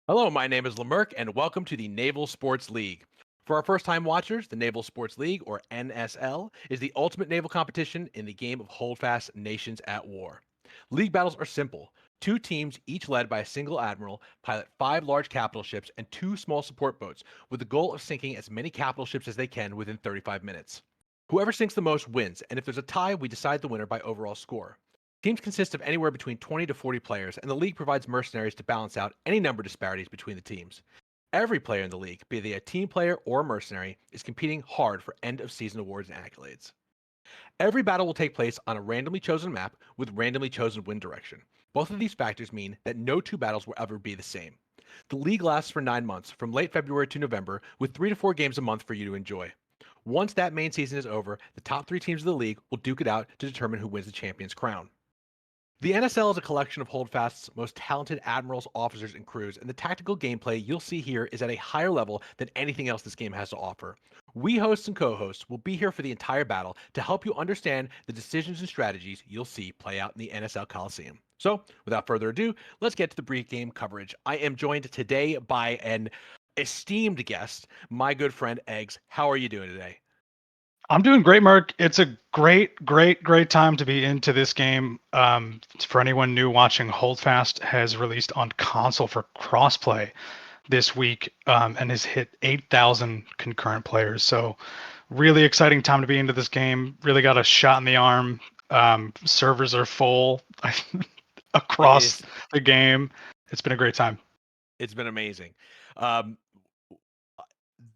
Hello, my name is Lamerck, and welcome to the Naval Sports League. For our first time watchers, the Naval Sports League, or NSL, is the ultimate naval competition in the game of holdfast nations at war. League battles are simple. Two teams, each led by a single admiral, pilot five large capital ships and two small support boats, with the goal of sinking as many capital ships as they can within 35 minutes. Whoever sinks the most wins, and if there's a tie, we decide the winner by overall score. Teams consist of anywhere between 20 to 40 players, and the league provides mercenaries to balance out any number disparities between the teams. Every player in the league, be they a team player or a mercenary, is competing hard for end of season awards and accolades. Every battle will take place on a randomly chosen map with randomly chosen wind direction. Both of these factors mean that no two battles will ever be the same. The league lasts for 9 months, from late February to November, with 3 to 4 games a month for you to enjoy. Once that main season is over, the top three teams of the league will duke it out to determine who wins the champion's crown. The NSL is a collection of Holdfast's most talented admirals, officers, and crews, and the tactical gameplay you'll see here is at a higher level than anything else this game has to offer. We hosts and co-hosts will be here for the entire battle to help you understand the decisions and strategies you'll see play out in the NSL Coliseum. So, without further ado, let's get to the brief game coverage. I am joined today by an esteemed guest, my good friend Eggs. How are you doing today? I'm doing great, Mark. It's a great time to be into this game. For anyone new watching, Holdfast has released on console for crossplay this week and has hit 8,000 concurrent players. So, really exciting time to be into this game. Really got a shot in the arm. Servers are full It across is. the game. It's been a great time. It's been amazing. Um,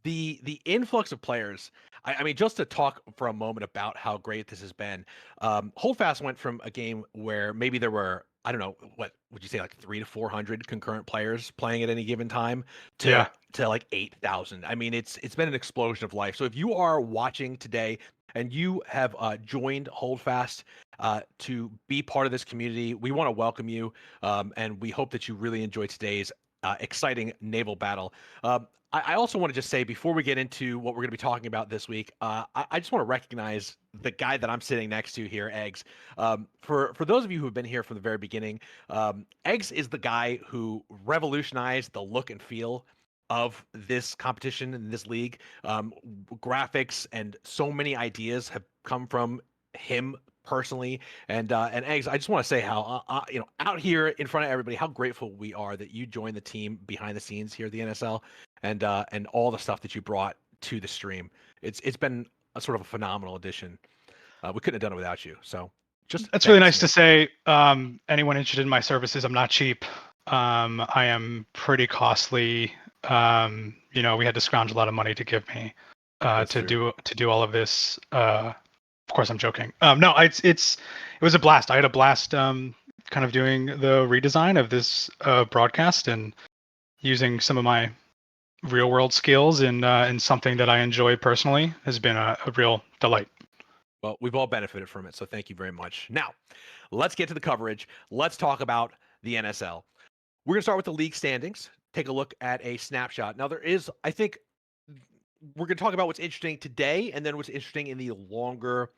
the influx of players. I mean, just to talk for a moment about how great this has been. Holdfast went from a game where maybe there were, I don't know, what would you say, like 300 to 400 concurrent players playing at any given time, to Yeah. like 8,000. I mean, it's been an explosion of life. So if you are watching today and you have joined Holdfast to be part of this community, we want to welcome you, and we hope that you really enjoy today's exciting naval battle. I also want to just say before we get into what we're going to be talking about this week, I just want to recognize the guy that I'm sitting next to here, Eggs. For those of you who have been here from the very beginning, Eggs is the guy who revolutionized the look and feel of this competition in this league. Graphics and so many ideas have come from him personally. And Eggs, I just want to say how out here in front of everybody, how grateful we are that you joined the team behind the scenes here at the NSL, and all the stuff that you brought to the stream. It's been a sort of a phenomenal addition. We couldn't have done it without you. So just That's really thanks, nice to man. say. Anyone interested in my services, I'm not cheap. I am pretty costly. We had to scrounge a lot of money to give me That's true. to do all of this. Of course, I'm joking. No, it was a blast. I had a blast kind of doing the redesign of this broadcast and using some of my real world skills in something that I enjoy personally has been a real delight. Well, we've all benefited from it, so thank you very much. Now, let's get to the coverage. Let's talk about the NSL. We're going to start with the league standings. Take a look at a snapshot. Now, there is, I think, we're going to talk about what's interesting today, and then what's interesting in the longer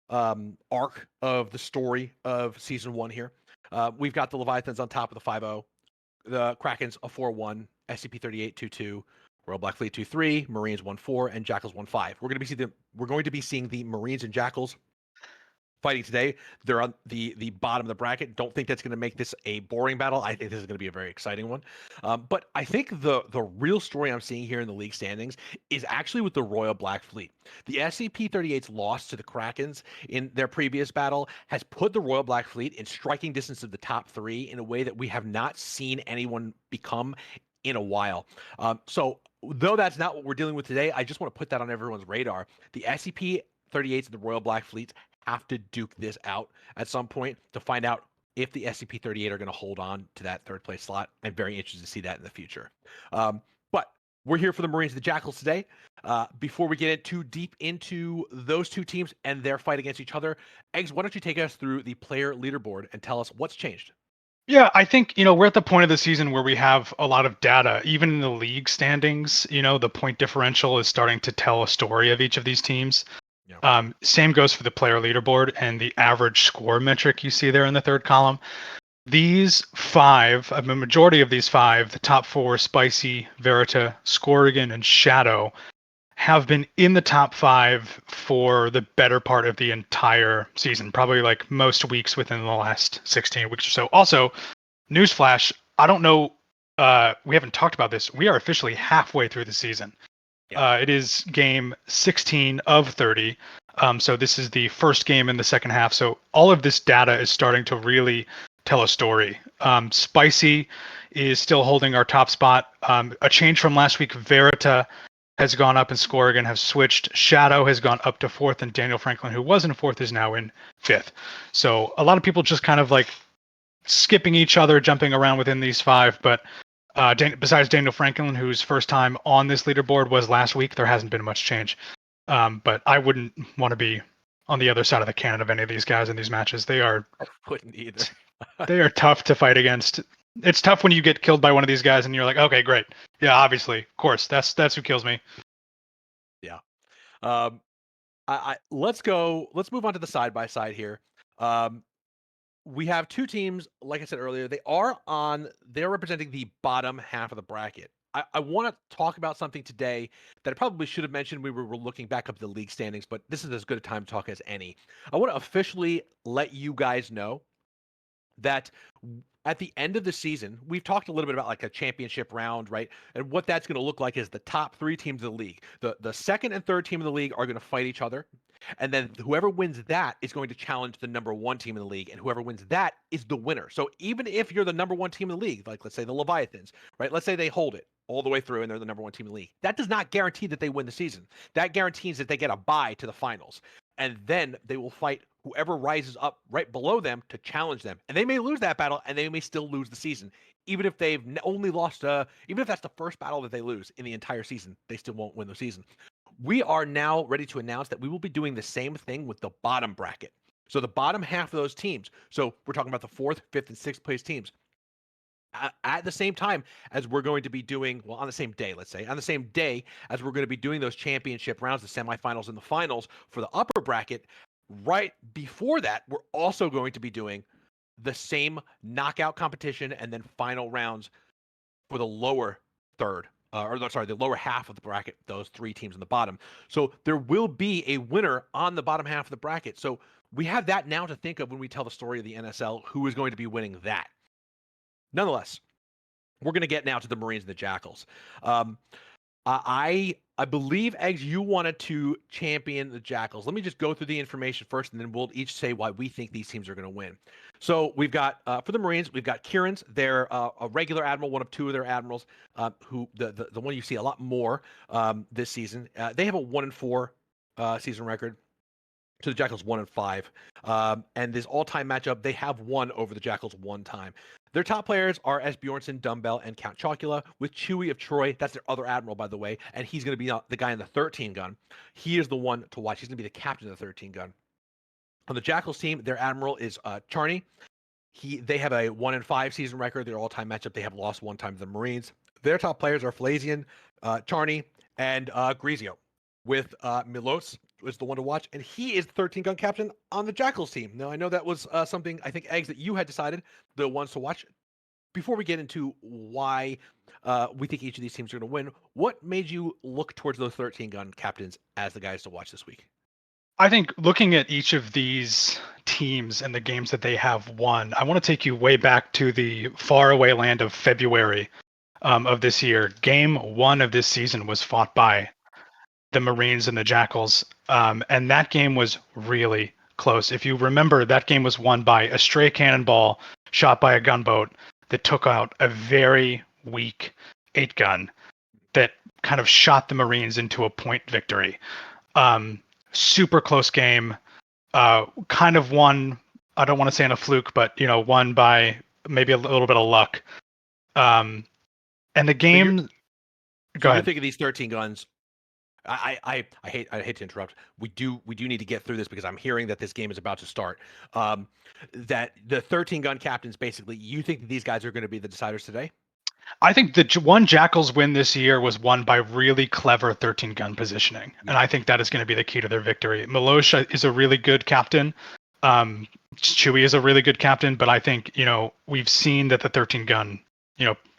arc of the story of season one here. We've got the Leviathans on top of the 5-0, the Krakens a 4-1, SCP-38 2-2, Royal Black Fleet 2-3, Marines 1-4, and Jackals 1-5. We're going to be seeing the Marines and Jackals fighting today. They're on the bottom of the bracket. Don't think that's going to make this a boring battle. I think this is going to be a very exciting one. But I think the real story I'm seeing here in the league standings is actually with the Royal Black Fleet. The SCP-38's loss to the Krakens in their previous battle has put the Royal Black Fleet in striking distance of the top three in a way that we have not seen anyone become in a while. So though that's not what we're dealing with today, I just want to put that on everyone's radar. The SCP-38s and the Royal Black Fleets have to duke this out at some point to find out if the SCP-38 are going to hold on to that third place slot. I'm very interested to see that in the future. But we're here for the Marines and the Jackals today. Before we get too deep into those two teams and their fight against each other, Eggs, why don't you take us through the player leaderboard and tell us what's changed? Yeah, I think, we're at the point of the season where we have a lot of data. Even in the league standings, the point differential is starting to tell a story of each of these teams. Yeah. Same goes for the player leaderboard and the average score metric you see there in the third column. These five, a majority of these five, the top four, Spicy, Verita, Scorrigan, and Shadow, have been in the top five for the better part of the entire season, probably like most weeks within the last 16 weeks or so. Also, newsflash, I don't know, we haven't talked about this. We are officially halfway through the season. Yeah. It is game 16 of 30. So this is the first game in the second half. So all of this data is starting to really tell a story. Spicy is still holding our top spot. A change from last week, Verita has gone up and Scorrigan have switched. Shadow has gone up to fourth, and Daniel Franklin, who was in fourth, is now in fifth. So a lot of people just kind of like skipping each other, jumping around within these five. But besides Daniel Franklin, whose first time on this leaderboard was last week, there hasn't been much change. But I wouldn't want to be on the other side of the cannon of any of these guys in these matches. They are I wouldn't either. they are tough to fight against. It's tough when you get killed by one of these guys and you're like, okay, great, yeah, obviously, of course, that's who kills me. Yeah. Um, let's move on to the side by side here. We have two teams, like I said earlier, they're representing the bottom half of the bracket. I want to talk about something today that I probably should have mentioned. We were looking back up the league standings, but this is as good a time to talk as any. I want to officially let you guys know that at the end of the season, we've talked a little bit about like a championship round, right? And what that's going to look like is the top three teams of the league. The second and third team of the league are going to fight each other. And then whoever wins that is going to challenge the number one team in the league. And whoever wins that is the winner. So even if you're the number one team in the league, like let's say the Leviathans, right? Let's say they hold it all the way through and they're the number one team in the league. That does not guarantee that they win the season. That guarantees that they get a bye to the finals. And then they will fight whoever rises up right below them to challenge them. And they may lose that battle and they may still lose the season. Even if they've only lost, even if that's the first battle that they lose in the entire season, they still won't win the season. We are now ready to announce that we will be doing the same thing with the bottom bracket. So the bottom half of those teams. So we're talking about the fourth, fifth, and sixth place teams. At the same time as we're going to be doing, well, on the same day, let's say, on the same day as we're going to be doing those championship rounds, the semifinals and the finals for the upper bracket, right before that, we're also going to be doing the same knockout competition and then final rounds for the lower third, the lower half of the bracket, those three teams in the bottom. So there will be a winner on the bottom half of the bracket. So we have that now to think of when we tell the story of the NSL, who is going to be winning that. Nonetheless, we're going to get now to the Marines and the Jackals. I believe, Eggs, you wanted to champion the Jackals. Let me just go through the information first, and then we'll each say why we think these teams are going to win. So we've got, for the Marines, we've got Kieran's. They're a regular admiral, one of two of their admirals, who the one you see a lot more this season. They have a 1-4 season record. To the Jackals 1-5. And this all-time matchup, they have won over the Jackals one time. Their top players are Esbjornson, Dumbbell, and Count Chocula, with Chewy of Troy. That's their other admiral, by the way, and he's going to be the guy in the 13 gun. He is the one to watch. He's going to be the captain of the 13 gun. On the Jackals team, their admiral is Charney. They have a 1-5 season record. Their all-time matchup, they have lost one time to the Marines. Their top players are Flazian, Charney, and Grizio, with Milos is the one to watch, and he is the 13 gun captain on the Jackals team. Now, I know that was something, I think, Eggs, that you had decided the ones to watch. Before we get into why we think each of these teams are going to win, what made you look towards those 13 gun captains as the guys to watch this week? I think looking at each of these teams and the games that they have won, I want to take you way back to the faraway land of February of this year. Game 1 of this season was fought by the Marines and the Jackals, and that game was really close. If you remember, that game was won by a stray cannonball shot by a gunboat that took out a very weak 8-gun that kind of shot the Marines into a point victory. Super close game. Kind of won, I don't want to say on a fluke, but won by maybe a little bit of luck. And the game. Go You're ahead. thinking these 13 guns. I hate to interrupt. We do need to get through this because I'm hearing that this game is about to start. That the 13 gun captains, basically, you think that these guys are going to be the deciders today? I think the one Jackals win this year was won by really clever 13 gun positioning, and I think that is going to be the key to their victory. Milos is a really good captain. Chewie is a really good captain, but I think, we've seen that the 13 gun,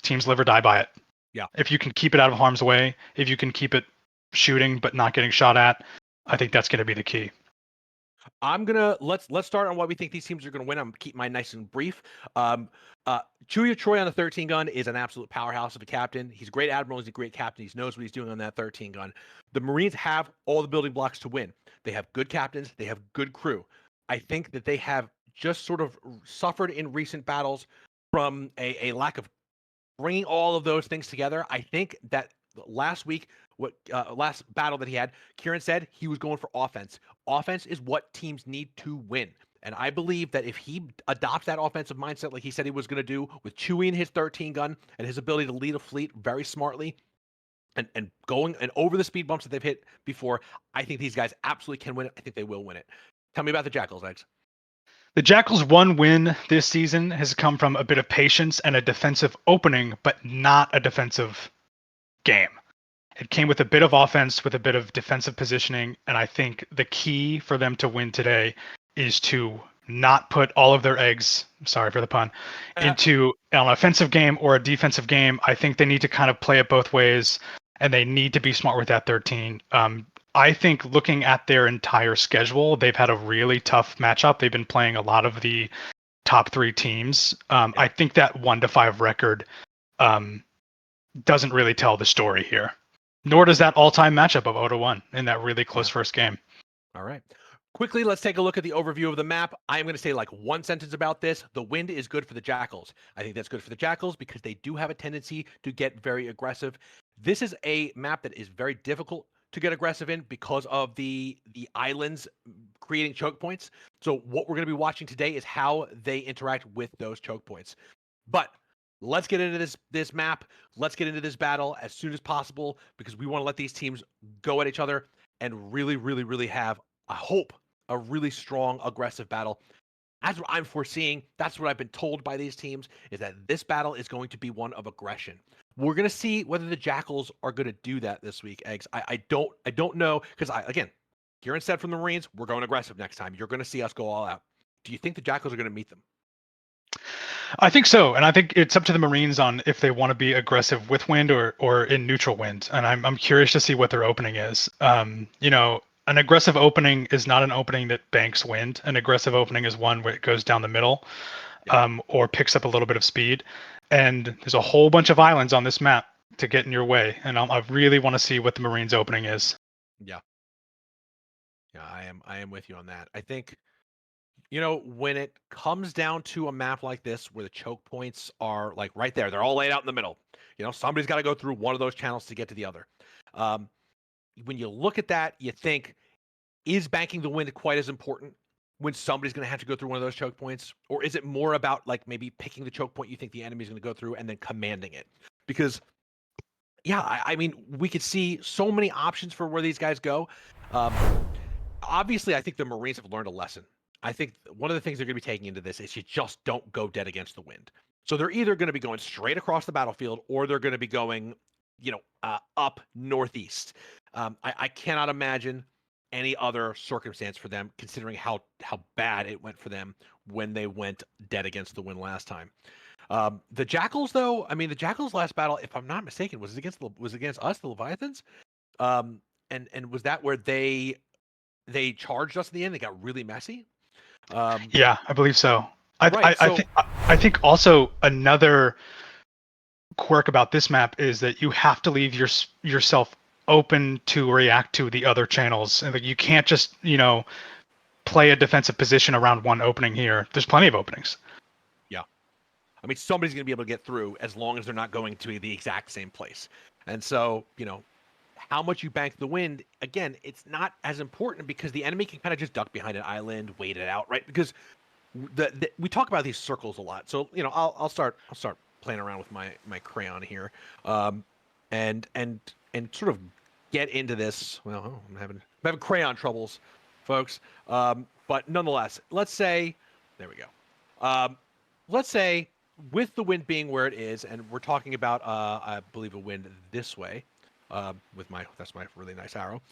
teams live or die by it. Yeah. If you can keep it out of harm's way, if you can keep it shooting but not getting shot at, I think that's going to be the key. Let's start on why we think these teams are gonna win. I'm gonna keep mine nice and brief. Um, Chuya Troy on the 13 gun is an absolute powerhouse of a captain. He's a great admiral. He's a great captain. He knows what he's doing on that 13 gun. The Marines have all the building blocks to win. They have good captains. They have good crew. I think that they have just sort of suffered in recent battles from a lack of bringing all of those things together. I think that last week, last battle that he had, Kieran said he was going for offense. Offense is what teams need to win. And I believe that if he adopts that offensive mindset, like he said he was going to do with Chewie and his 13 gun and his ability to lead a fleet very smartly and going and over the speed bumps that they've hit before, I think these guys absolutely can win it. I think they will win it. Tell me about the Jackals, Eggs. The Jackals' one win this season has come from a bit of patience and a defensive opening, but not a defensive game. It came with a bit of offense, with a bit of defensive positioning, and I think the key for them to win today is to not put all of their eggs, sorry for the pun, into an offensive game or a defensive game. I think they need to kind of play it both ways, and they need to be smart with that 13. I think looking at their entire schedule, they've had a really tough matchup. They've been playing a lot of the top three teams. I think that 1-5 record doesn't really tell the story here. Nor does that all-time matchup of 0-1 in that really close first game. All right. Quickly, let's take a look at the overview of the map. I am going to say like one sentence about this. The wind is good for the Jackals. I think that's good for the Jackals because they do have a tendency to get very aggressive. This is a map that is very difficult to get aggressive in because of the islands creating choke points. So what we're going to be watching today is how they interact with those choke points. But let's get into this map. Let's get into this battle as soon as possible because we want to let these teams go at each other and really, really, really have, I hope, a really strong, aggressive battle. That's what I'm foreseeing. That's what I've been told by these teams, is that this battle is going to be one of aggression. We're going to see whether the Jackals are going to do that this week, Eggs. I don't know, because again, Kieran said from the Marines, we're going aggressive next time. You're going to see us go all out. Do you think the Jackals are going to meet them? I think so, and I think it's up to the Marines on if they want to be aggressive with wind or in neutral wind. And I'm curious to see what their opening is. An aggressive opening is not an opening that banks wind. An aggressive opening is one where it goes down the middle, or picks up a little bit of speed. And there's a whole bunch of islands on this map to get in your way, and I really want to see what the Marines' opening is. Yeah, I am with you on that. I think, when it comes down to a map like this where the choke points are like right there, they're all laid out in the middle. Somebody's got to go through one of those channels to get to the other. When you look at that, you think, is banking the wind quite as important when somebody's going to have to go through one of those choke points? Or is it more about like maybe picking the choke point you think the enemy's going to go through and then commanding it? Because, yeah, I mean, we could see so many options for where these guys go. Obviously, I think the Marines have learned a lesson. I think one of the things they're going to be taking into this is you just don't go dead against the wind. So they're either going to be going straight across the battlefield or they're going to be going, up northeast. I cannot imagine any other circumstance for them, considering how bad it went for them when they went dead against the wind last time. The Jackals, though, I mean, the Jackals' last battle, if I'm not mistaken, was against us, the Leviathans. And was that where they charged us in the end? They got really messy. Yeah, I believe so. Right. I think also another quirk about this map is that you have to leave yourself open to react to the other channels, and like you can't just play a defensive position around one opening here. There's plenty of openings. Yeah, I mean, somebody's going to be able to get through as long as they're not going to the exact same place. And so, how much you bank the wind, again, it's not as important because the enemy can kind of just duck behind an island, wait it out, right? Because we talk about these circles a lot. So, I'll start playing around with my crayon here, and sort of get into this. Well, I'm having crayon troubles, folks. But nonetheless, let's say there we go. Let's say with the wind being where it is, and we're talking about I believe a wind this way. That's my really nice arrow.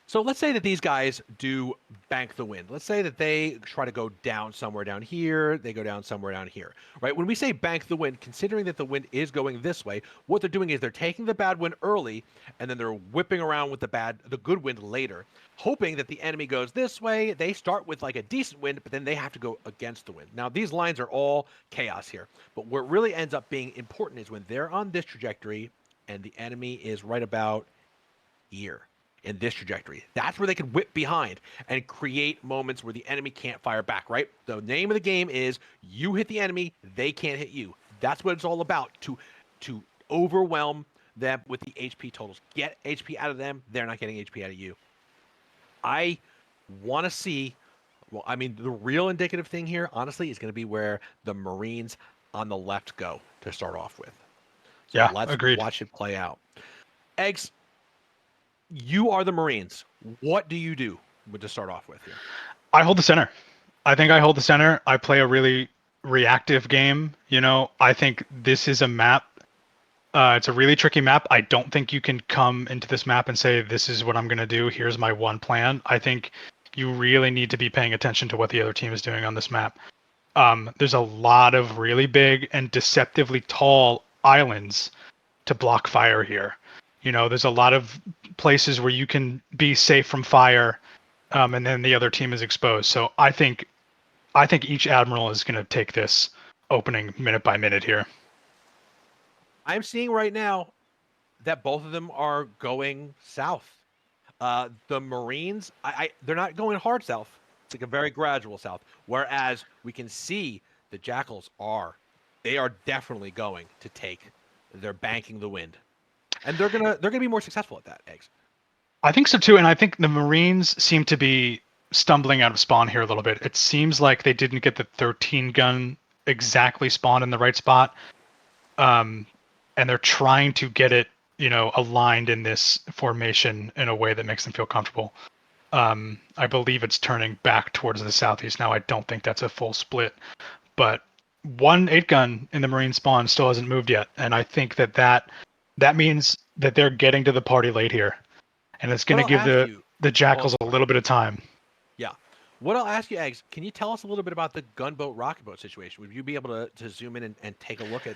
So let's say that these guys do bank the wind. Let's say that they try to go down somewhere down here, they go down somewhere down here, right? When we say bank the wind, considering that the wind is going this way, what they're doing is they're taking the bad wind early and then they're whipping around with the good wind later, hoping that the enemy goes this way. They start with like a decent wind, but then they have to go against the wind. Now, these lines are all chaos here, but what really ends up being important is when they're on this trajectory and the enemy is right about here in this trajectory. That's where they can whip behind and create moments where the enemy can't fire back, right? The name of the game is you hit the enemy, they can't hit you. That's what it's all about, to overwhelm them with the HP totals. Get HP out of them, they're not getting HP out of you. I want to see, well, I mean, the real indicative thing here, honestly, is going to be where the Marines on the left go to start off with. So Yeah, let's agreed. watch it play out. Eggs, you are the Marines. What do you do to start off with here? I hold the center. I think I hold the center. I play a really reactive game. I think this is a map. It's a really tricky map. I don't think you can come into this map and say, this is what I'm going to do. Here's my one plan. I think you really need to be paying attention to what the other team is doing on this map. There's a lot of really big and deceptively tall islands to block fire here. There's a lot of places where you can be safe from fire, and then the other team is exposed. So I think each admiral is going to take this opening minute by minute here. I'm seeing right now that both of them are going south. The Marines, they're not going hard south. It's like a very gradual south. Whereas we can see the Jackals they are definitely going to take. They're banking the wind, and they're gonna be more successful at that. Eggs. I think so too, and I think the Marines seem to be stumbling out of spawn here a little bit. It seems like they didn't get the 13 gun exactly spawned in the right spot, and they're trying to get it, aligned in this formation in a way that makes them feel comfortable. I believe it's turning back towards the southeast now. I don't think that's a full split, but one 8 gun in the Marine spawn still hasn't moved yet, and I think that means that they're getting to the party late here, and it's going What to I'll give ask the you. the Oh, I'm Jackals a sorry. little bit of time. Yeah. What I'll ask you, Eggs, can you tell us a little bit about the gunboat rocket boat situation? Would you be able to zoom in and take a look at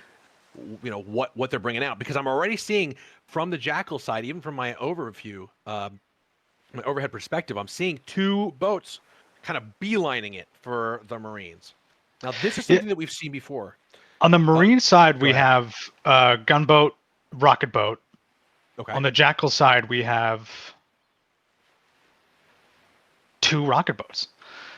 what they're bringing out? Because I'm already seeing from the Jackal side, even from my overview, my overhead perspective, I'm seeing two boats kind of beelining it for the Marines. Now, this is Yeah, something that we've seen before. on the Uh, Marine side, Go we ahead. have gunboat, rocket boat. On Okay. the Jackal side, we have 2 rocket boats.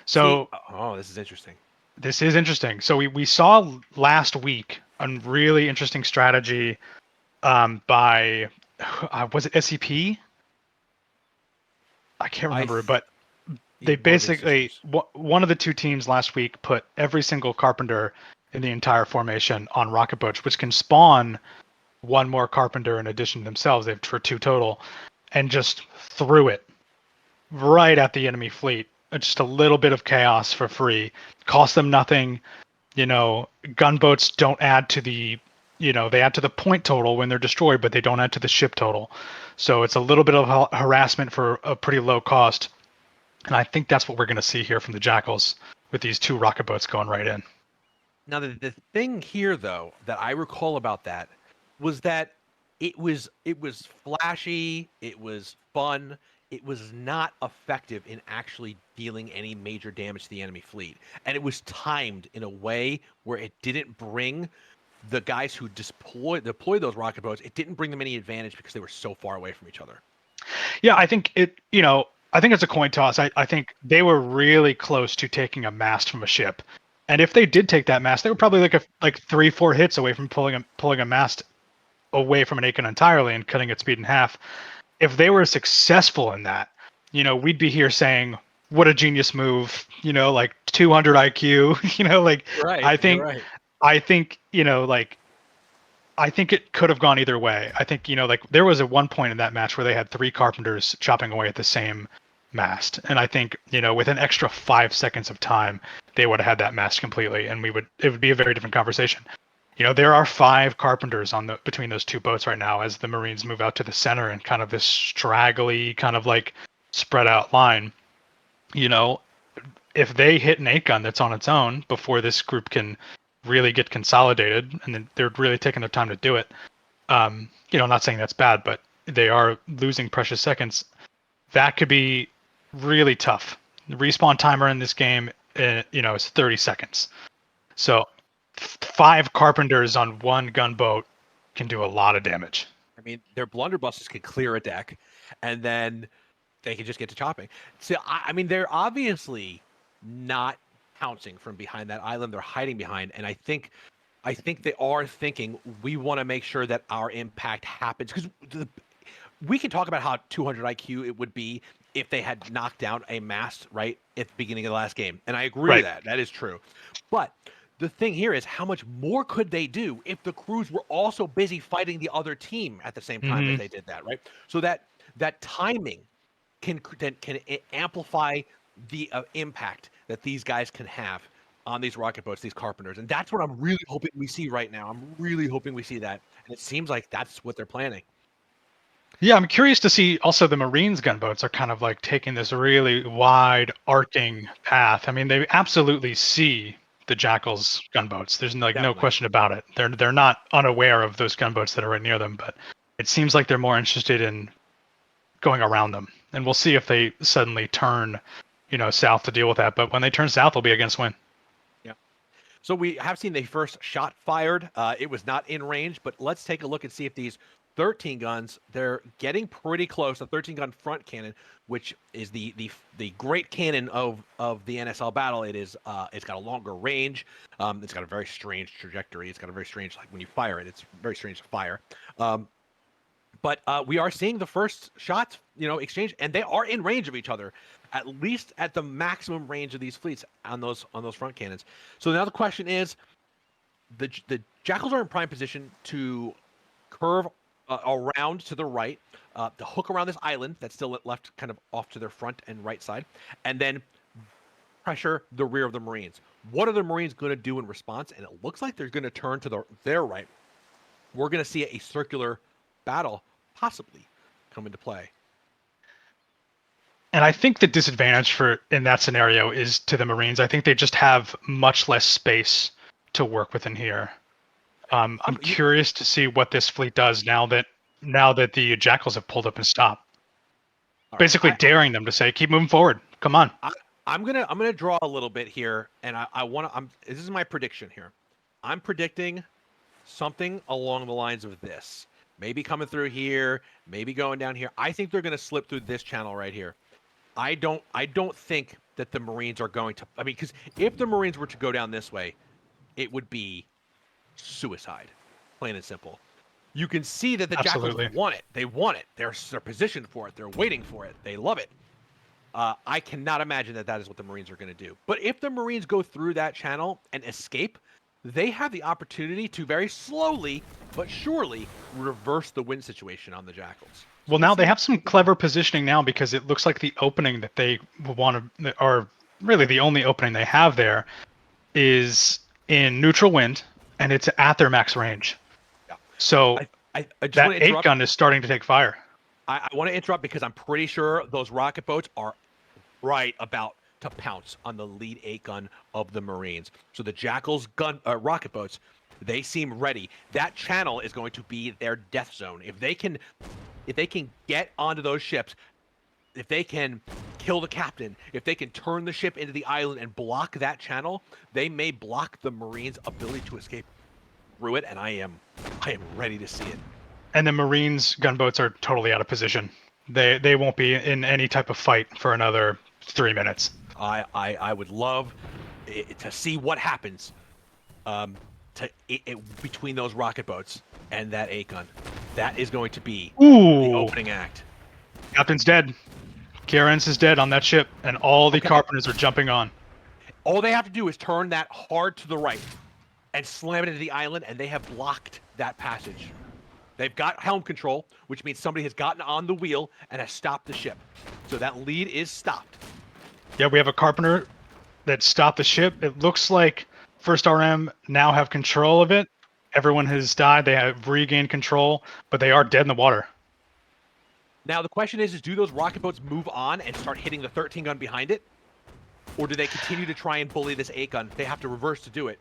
See, So oh, this is interesting. this is interesting. So we saw last week a really interesting strategy by was it SCP? I can't I remember, but they Morgan basically Sisters. one of the 2 teams last week put every single carpenter in the entire formation on rocket boats, which can spawn one more carpenter in addition to themselves. They've for 2 total, and just threw it right at the enemy fleet. Just a little bit of chaos for free, cost them nothing. Gunboats don't add to they add to the point total when they're destroyed, but they don't add to the ship total. So it's a little bit of harassment for a pretty low cost. And I think that's what we're going to see here from the Jackals with these 2 rocket boats going right in. Now, the thing here, though, that I recall about that was that it was flashy, it was fun, it was not effective in actually dealing any major damage to the enemy fleet, and it was timed in a way where it didn't bring the guys who deployed those rocket boats. It didn't bring them any advantage because they were so far away from each other. Yeah, I think I think it's a coin toss. I think they were really close to taking a mast from a ship. And if they did take that mast, they were probably like 3, 4 hits away from pulling a mast away from an Aiken entirely and cutting its speed in half. If they were successful in that, we'd be here saying, what a genius move, like 200 IQ, like You're right. I You're think, right. I think, like, I think it could have gone either way. I think, like there was at one point in that match where they had 3 carpenters chopping away at the same mast. And I think, with an extra 5 seconds of time, they would have had that mast completely and it would be a very different conversation. There are 5 carpenters between those 2 boats right now as the Marines move out to the center and kind of this straggly kind of like spread out line, you know, if they hit an 8-gun that's on its own before this group can really get consolidated, and then they're really taking their time to do it, I'm not saying that's bad, but they are losing precious seconds. That could be really tough. The respawn timer in this game, is 30 seconds. So 5 carpenters on one gunboat can do a lot of damage. I mean, their blunderbusses could clear a deck, and then they can just get to chopping. So, I mean, they're obviously not pouncing from behind that island. They're hiding behind, and I think they are thinking we want to make sure that our impact happens because we can talk about how 200 IQ it would be if they had knocked down a mast right at the beginning of the last game, and I agree with that. That is true, but the thing here is how much more could they do if the crews were also busy fighting the other team at the same time that they did that, right? So that timing can amplify the impact that these guys can have on these rocket boats, these carpenters, and that's what I'm really hoping we see right now. I'm really hoping we see that, and it seems like that's what they're planning. Yeah, I'm curious to see also the Marines gunboats are kind of like taking this really wide arcing path. I mean, they absolutely see the Jackals gunboats. There's like no Definitely. question about it. They're not unaware of those gunboats that are right near them, but it seems like they're more interested in going around them. And we'll see if they suddenly turn, south to deal with that. But when they turn south, they'll be against win. Yeah. So we have seen the first shot fired. It was not in range, but let's take a look and see if these 13 guns, they're getting pretty close. The 13 gun front cannon, which is the great cannon of the NSL battle. It's got a longer range. It's got a very strange trajectory. It's got a very strange, like when you fire it, it's very strange to fire. But we are seeing the first shots, exchange, and they are in range of each other, at least at the maximum range of these fleets on those front cannons. So now the question is, the Jackals are in prime position to curve around to the right, to hook around this island that's still left kind of off to their front and right side, and then pressure the rear of the Marines. What are the Marines going to do in response? And it looks like they're going to turn to their right. We're going to see a circular battle possibly come into play. And I think the disadvantage in that scenario is to the Marines. I think they just have much less space to work with in here. I'm curious to see what this fleet does now that the Jackals have pulled up and stopped. Basically daring them to say, keep moving forward. Come on. I'm gonna draw a little bit here, and I want to. This is my prediction here. I'm predicting something along the lines of this. Maybe coming through here, maybe going down here. I think they're going to slip through this channel right here. I don't think that the Marines are going to. I mean, because if the Marines were to go down this way, it would be suicide, plain and simple. You can see that the Jackals want it. They want it. They're positioned for it. They're waiting for it. They love it. I cannot imagine that is what the Marines are going to do. But if the Marines go through that channel and escape, they have the opportunity to very slowly but surely reverse the win situation on the Jackals. Well, now they have some clever positioning now because it looks like the opening that they want to, or really the only opening they have there, is in neutral wind, and it's at their max range. Yeah. So I just that 8-gun is starting to take fire. I want to interrupt because I'm pretty sure those rocket boats are right about to pounce on the lead 8-gun of the Marines. So the Jackals rocket boats, they seem ready. That channel is going to be their death zone. If they can get onto those ships, if they can kill the captain, if they can turn the ship into the island and block that channel, they may block the Marines' ability to escape through it, and I am ready to see it. And the Marines gunboats are totally out of position. They won't be in any type of fight for another 3 minutes. I would love to see what happens between those rocket boats and that 8-gun. That is going to be the opening act. Captain's dead. Kierans is dead on that ship, and all the carpenters are jumping on. All they have to do is turn that hard to the right and slam it into the island, and they have blocked that passage. They've got helm control, which means somebody has gotten on the wheel and has stopped the ship. So that lead is stopped. Yeah, we have a carpenter that stopped the ship. It looks like First RM now have control of it. Everyone has died. They have regained control, but they are dead in the water. Now the question is do those rocket boats move on and start hitting the 13 gun behind it? Or do they continue to try and bully this 8 gun? They have to reverse to do it.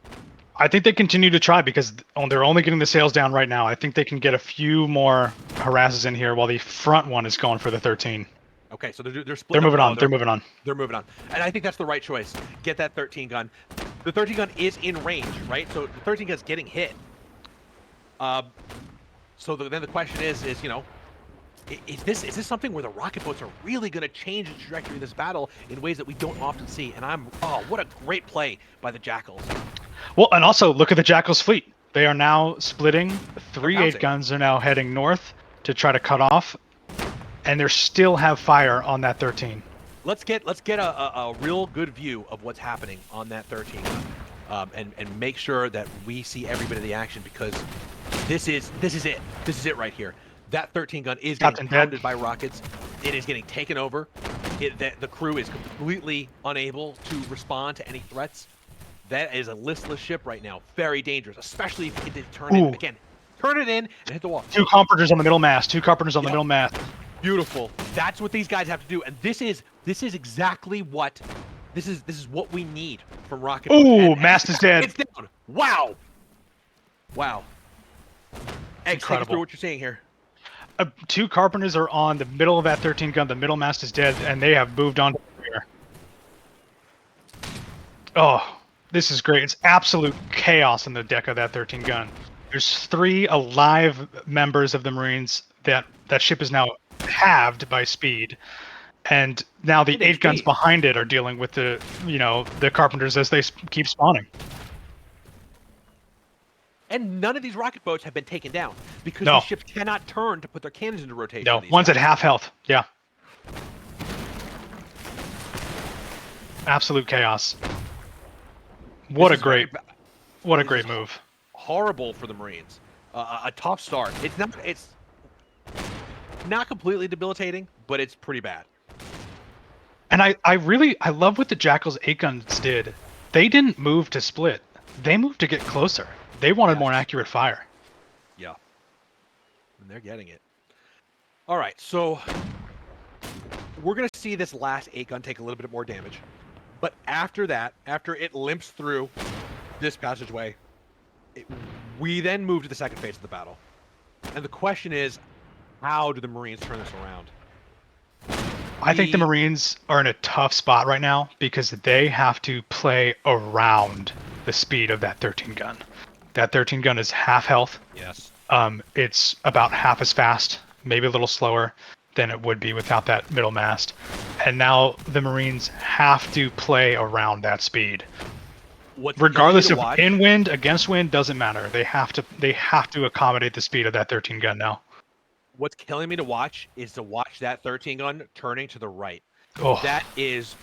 I think they continue to try because they're only getting the sails down right now. I think they can get a few more harasses in here while the front one is going for the 13. Okay, so they're They're splitting moving up. on. They're moving on. They're moving on. And I think that's the right choice. Get that 13 gun. The 13 gun is in range, right? So the 13 gun's getting hit. Then the question is is this something where the rocket boats are really going to change the trajectory of this battle in ways that we don't often see? And what a great play by the Jackals. Well, and also look at the Jackals fleet. They are now splitting. 3 bouncing. 8 guns are now heading north to try to cut off, and they still have fire on that 13. Let's get a real good view of what's happening on that 13 gun, and make sure that we see every bit of the action, because this is it. This is it right here. That 13 gun is getting pounded by rockets. It is getting taken over. The crew is completely unable to respond to any threats. That is a listless ship right now. Very dangerous, especially if you get to turn it again. Turn it in and hit the wall. 2 carpenters on the middle mast. 2 carpenters on the middle mast. Beautiful. That's what these guys have to do, and this is exactly what this is what we need from rocket. Ooh, mast is dead. It's down. Wow. Eggs, take us through what you're seeing here. 2 carpenters are on the middle of that 13 gun. The middle mast is dead, and they have moved on to the rear. Oh, this is great. It's absolute chaos in the deck of that 13 gun. There's 3 alive members of the Marines. That ship is now halved by speed, and now the 8 guns behind it are dealing with the carpenters as they keep spawning. And none of these rocket boats have been taken down because the ships cannot turn to put their cannons into rotation. No, one's at half health. Yeah. Absolute chaos. What a great move. Horrible for the Marines. A tough start. It's not completely debilitating, but it's pretty bad. And I love what the Jackals 8 guns did. They didn't move to split. They moved to get closer. They wanted more accurate fire. Yeah. And they're getting it. All right, so we're going to see this last 8 gun take a little bit more damage. But after that, after it limps through this passageway, we then move to the second phase of the battle. And the question is, how do the Marines turn this around? I think the Marines are in a tough spot right now because they have to play around the speed of that 13 gun. That 13 gun is half health. Yes. It's about half as fast, maybe a little slower than it would be without that middle mast. And now the Marines have to play around that speed. Regardless of in wind, against wind, doesn't matter. They have to accommodate the speed of that 13 gun now. What's killing me to watch is to watch that 13 gun turning to the right. Oh. That is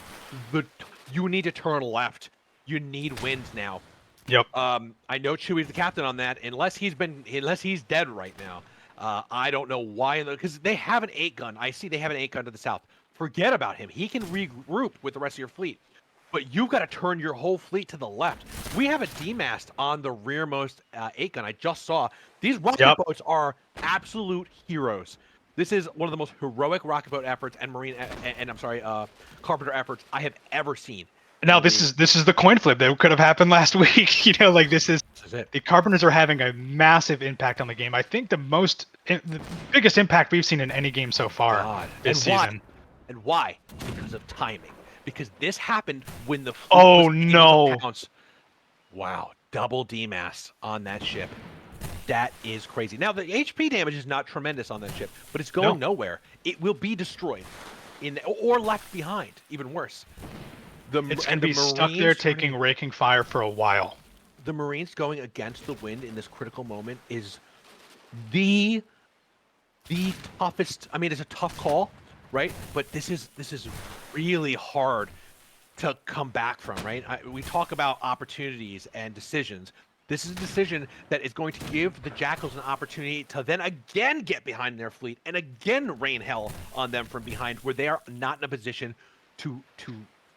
you need to turn left. You need wind now. Yep. I know Chewie's the captain on that. Unless he's dead right now. I don't know why, because they have an 8 gun. I see they have an 8 gun to the south. Forget about him. He can regroup with the rest of your fleet. But you've got to turn your whole fleet to the left. We have a D-mast on the rearmost 8 gun. I just saw. These rocket boats are absolute heroes. This is one of the most heroic rocket boat efforts and carpenter efforts I have ever seen. Now this is the coin flip that could have happened last week. This is it. The Carpenters are having a massive impact on the game. I think the biggest impact we've seen in any game so far this season. And why? Because of timing. Because this happened when the fleet was pounce. Wow, double D-mast on that ship. That is crazy. Now the HP damage is not tremendous on that ship, but it's going nowhere. It will be destroyed, or left behind. Even worse. It's going to be stuck there raking fire for a while. The Marines going against the wind in this critical moment is the toughest. I mean, it's a tough call, right? But this is really hard to come back from, right? We talk about opportunities and decisions. This is a decision that is going to give the Jackals an opportunity to then again get behind their fleet and again rain hell on them from behind, where they are not in a position to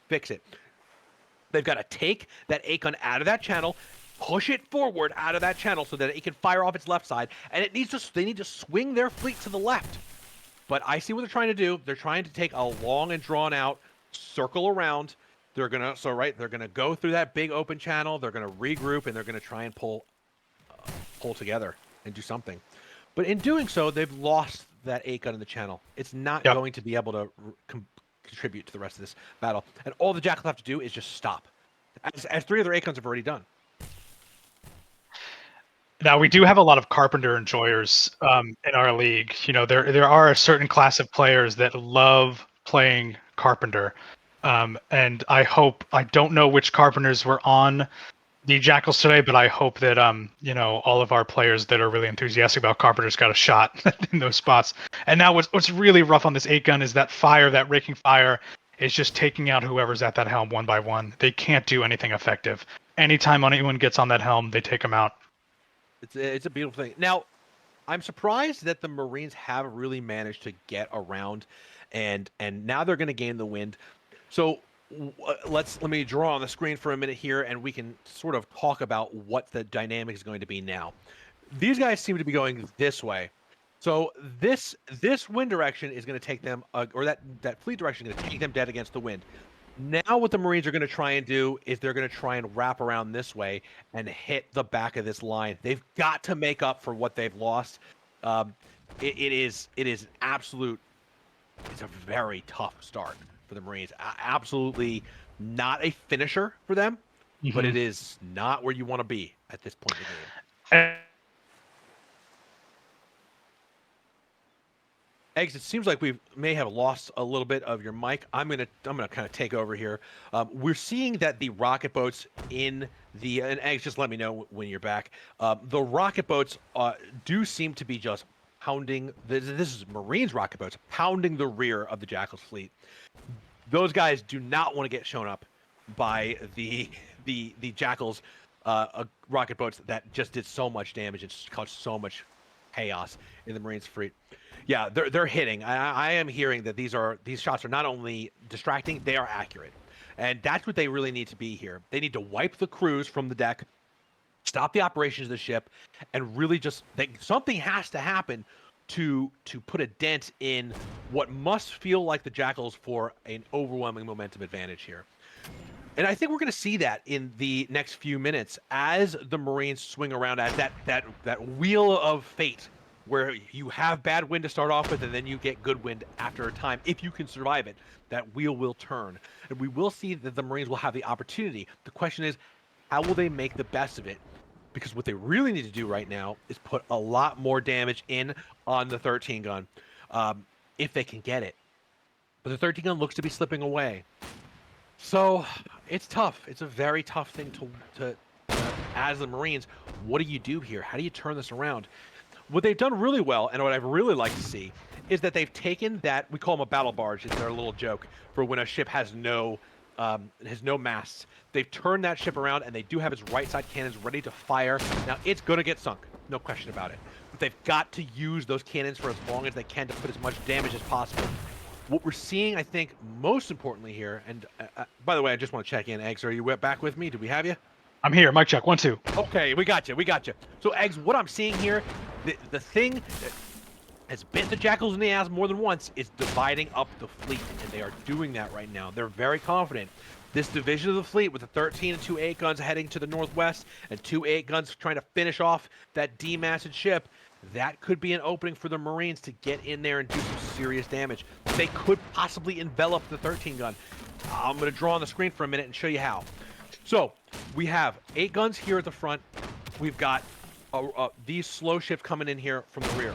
fix it. They've got to take that 8 gun out of that channel, push it forward out of that channel so that it can fire off its left side, and they need to swing their fleet to the left. But I see what they're trying to do. They're trying to take a long and drawn out circle around. They're gonna go through that big open channel. They're gonna regroup and they're gonna try and pull together and do something. But in doing so, they've lost that 8 gun in the channel. It's not Yep. going to be able to contribute to the rest of this battle. And all the Jackals have to do is just stop, as 3 other 8 guns have already done. Now we do have a lot of Carpenter enjoyers in our league. You know, there are a certain class of players that love playing Carpenter, and I don't know which Carpenters were on the Jackals today, but I hope that you know, all of our players that are really enthusiastic about Carpenters got a shot in those spots. And now what's really rough on this 8 gun is that raking fire is just taking out whoever's at that helm one by one. They can't do anything effective. Anytime anyone gets on that helm, they take them out. It's a beautiful thing. Now, I'm surprised that the Marines have really managed to get around, and now they're going to gain the wind. So let me draw on the screen for a minute here, and we can sort of talk about what the dynamic is going to be now. These guys seem to be going this way. So this wind direction is going to take them, or that fleet direction is going to take them dead against the wind. Now what the Marines are going to try and do is they're going to try and wrap around this way and hit the back of this line. They've got to make up for what they've lost. It is absolute. It's a very tough start for the Marines. Absolutely not a finisher for them, but it is not where you want to be at this point in the game. Eggs, it seems like we may have lost a little bit of your mic. I'm gonna kind of take over here. We're seeing that the rocket boats in the and Eggs, just let me know when you're back. The rocket boats do seem to be just pounding. This is Marines rocket boats pounding the rear of the Jackals fleet. Those guys do not want to get shown up by the Jackals rocket boats that just did so much damage and caused so much chaos in the Marines fleet. Yeah, they're hitting. I am hearing that these shots are not only distracting, they are accurate. And that's what they really need to be here. They need to wipe the crews from the deck, stop the operations of the ship, and really just something has to happen to put a dent in what must feel like the Jackals for an overwhelming momentum advantage here. And I think we're going to see that in the next few minutes as the Marines swing around at that wheel of fate, where you have bad wind to start off with, and then you get good wind after a time. If you can survive it, that wheel will turn. And we will see that the Marines will have the opportunity. The question is, how will they make the best of it? Because what they really need to do right now is put a lot more damage in on the 13 gun, if they can get it. But the 13 gun looks to be slipping away. So it's tough. It's a very tough thing to as the Marines. What do you do here? How do you turn this around? What they've done really well, and what I'd really like to see, is that they've taken that, we call them a battle barge. It's their little joke for when a ship has no masts. They've turned that ship around, and they do have its right side cannons ready to fire. Now, it's going to get sunk, no question about it. But they've got to use those cannons for as long as they can to put as much damage as possible. What we're seeing, I think, most importantly here, and by the way, I just want to check in. Eggs, are you back with me? Do we have you? I'm here. Mic check. 1, 2. Okay, we got you. So, Eggs, what I'm seeing here, the thing that has bit the Jackals in the ass more than once is dividing up the fleet, and they are doing that right now. They're very confident. This division of the fleet with the 13 and 2 8 guns heading to the northwest and 2 8 guns trying to finish off that demasted ship, that could be an opening for the Marines to get in there and do some serious damage. They could possibly envelop the 13 gun. I'm going to draw on the screen for a minute and show you how. So we have 8 guns here at the front. We've got these slow ships coming in here from the rear.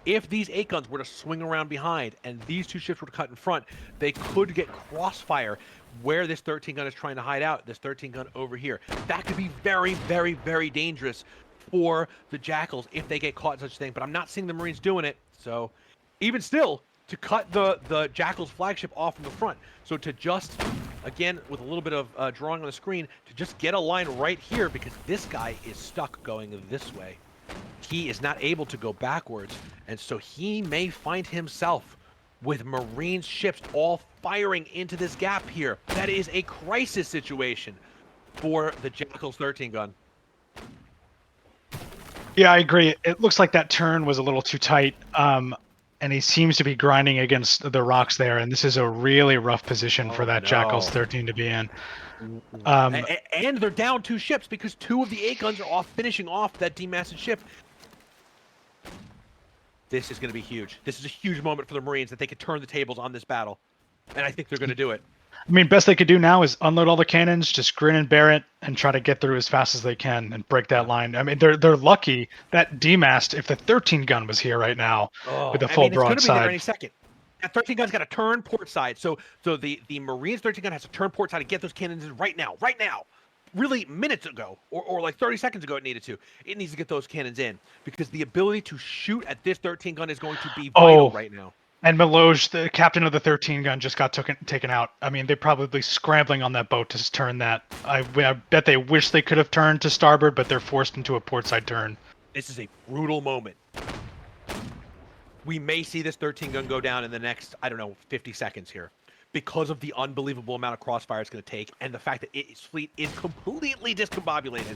If these 8 guns were to swing around behind and these 2 ships were to cut in front, they could get crossfire where this 13 gun is trying to hide out, this 13 gun over here. That could be very, very, very dangerous for the Jackals if they get caught in such a thing. But I'm not seeing the Marines doing it. So even still, to cut the Jackals flagship off from the front. So to just, again, with a little bit of drawing on the screen, to just get a line right here, because this guy is stuck going this way. He is not able to go backwards, and so he may find himself with Marine ships all firing into this gap here. That is a crisis situation for the Jackals 13 gun. Yeah, I agree. It looks like that turn was a little too tight. and he seems to be grinding against the rocks there. And this is a really rough position for Oh that Jackals no. 13 to be in. And they're down 2 ships because 2 of the 8 guns are off finishing off that demassed ship. This is going to be huge. This is a huge moment for the Marines that they could turn the tables on this battle. And I think they're going to do it. I mean, best they could do now is unload all the cannons, just grin and bear it, and try to get through as fast as they can and break that line. I mean, they're lucky that demast if the 13 gun was here right now with a full it's going to be there broadside. any second. That 13 gun's got to turn port side. So the Marines 13 gun has to turn port side and get those cannons in right now. Right now. Really minutes ago or like 30 seconds ago it needed to. It needs to get those cannons in because the ability to shoot at this 13 gun is going to be vital right now. And Meloge, the captain of the 13 gun, just got taken out. I mean, they're probably scrambling on that boat to turn that. I bet they wish they could have turned to starboard, but they're forced into a portside turn. This is a brutal moment. We may see this 13 gun go down in the next, I don't know, 50 seconds here because of the unbelievable amount of crossfire it's going to take and the fact that its fleet is completely discombobulated.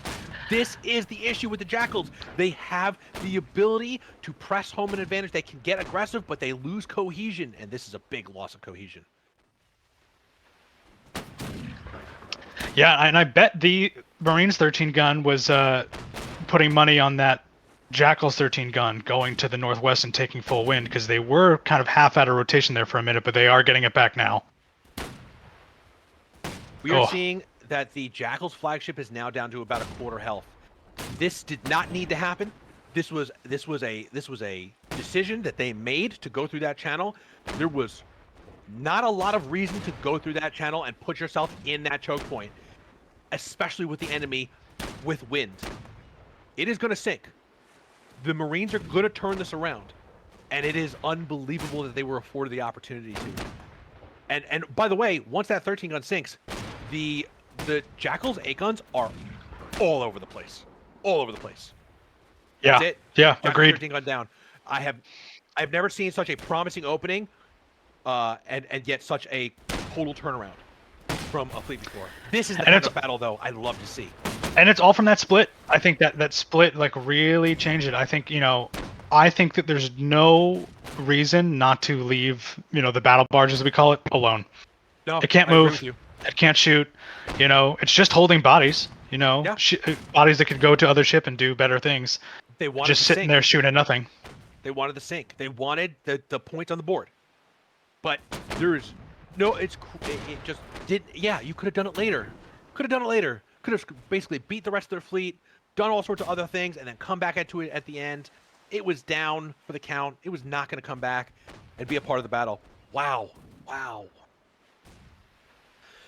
This is the issue with the Jackals. They have the ability to press home an advantage. They can get aggressive, but they lose cohesion, and this is a big loss of cohesion. Yeah, and I bet the Marines 13 gun was putting money on that Jackals 13 gun going to the northwest and taking full wind because they were kind of half out of rotation there for a minute, but they are getting it back now. We are seeing that the Jackals flagship is now down to about a quarter health. This did not need to happen. This was a decision that they made to go through that channel. There was not a lot of reason to go through that channel and put yourself in that choke point, especially with the enemy with wind. It is going to sink. The Marines are going to turn this around, and it is unbelievable that they were afforded the opportunity to. And by the way, once that 13 gun sinks, the Jackals 8 guns are all over the place. All over the place. Yeah. That's it. Yeah, Jackals agreed. 13 gun down. I've never seen such a promising opening and yet such a total turnaround from a fleet before. This is the kind of battle, though, I love to see. And it's all from that split. I think that split like really changed it. I think that there's no reason not to leave the battle barge, as we call it, alone. No, it can't move. It can't shoot. It's just holding bodies. Bodies that could go to other ship and do better things. They wanted just sitting there shooting at nothing. They wanted the sink. They wanted the points on the board. But there's no. It just did. Yeah, you could have done it later. Could have basically beat the rest of their fleet, done all sorts of other things, and then come back into it at the end. It was down for the count. It was not going to come back and be a part of the battle. Wow.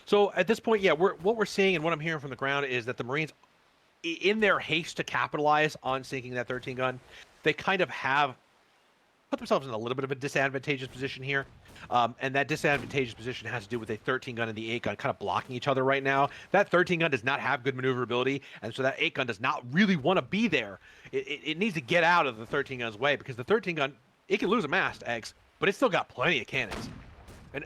So at this point, yeah, what we're seeing and what I'm hearing from the ground is that the Marines, in their haste to capitalize on sinking that 13 gun, they kind of have put themselves in a little bit of a disadvantageous position here. And that disadvantageous position has to do with a 13 gun and the 8 gun kind of blocking each other right now. That 13 gun does not have good maneuverability, and so that 8 gun does not really want to be there. It needs to get out of the 13 gun's way because the 13 gun, it can lose a mast, Eggs, but it's still got plenty of cannons.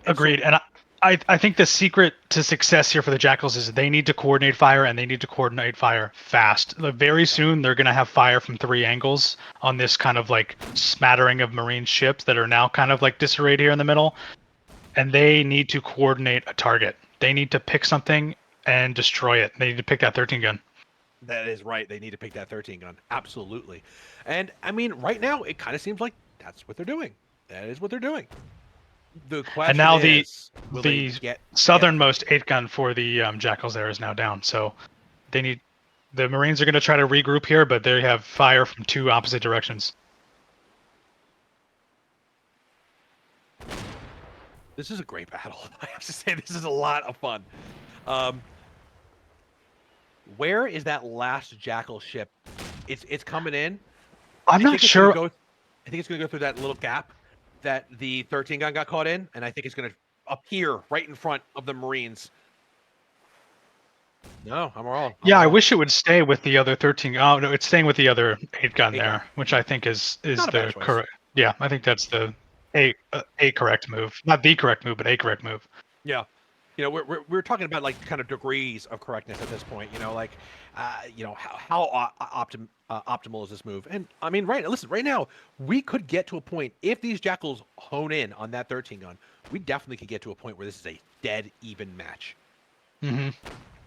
Agreed. And I think the secret to success here for the Jackals is they need to coordinate fire, and they need to coordinate fire fast. Very soon, they're going to have fire from 3 angles on this kind of like smattering of Marine ships that are now kind of like disarrayed here in the middle. And they need to coordinate a target. They need to pick something and destroy it. They need to pick that 13 gun. That is right. They need to pick that 13 gun. Absolutely. And I mean, right now, it kind of seems like that's what they're doing. That is what they're doing. The question and now is, the southernmost 8 gun for the Jackals there is now down. So the Marines are going to try to regroup here, but they have fire from 2 opposite directions. This is a great battle. I have to say, this is a lot of fun. Where is that last Jackal ship? It's coming in. I'm not sure. I think it's going to go through that little gap that the 13 gun got caught in, and I think it's going to appear right in front of the Marines. No, I'm wrong. I wish it would stay with the other 13. Oh no, it's staying with the other 8 gun there, which I think is the correct. Yeah, I think that's the a correct move, not the correct move, but a correct move. Yeah, You know, we're talking about like kind of degrees of correctness at this point. You know, like, you know, optimal is this move? And I mean, right now, we could get to a point if these Jackals hone in on that 13 gun. We definitely could get to a point where this is a dead even match. Mm-hmm.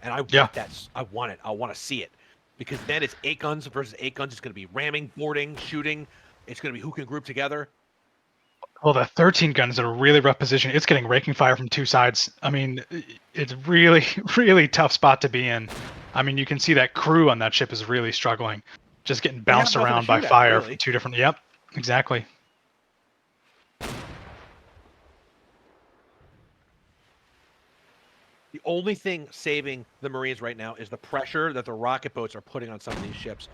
And I Yeah. want that. I want it. I want to see it because then it's 8 guns versus 8 guns. It's going to be ramming, boarding, shooting. It's going to be who can group together. Well, the 13 gun is in a really rough position. It's getting raking fire from two sides. I mean, it's really, really tough spot to be in. I mean, you can see that crew on that ship is really struggling, just getting They have bounced nothing to around by shoot at, fire from really. two different. Yep, exactly. The only thing saving the Marines right now is the pressure that the rocket boats are putting on some of these ships.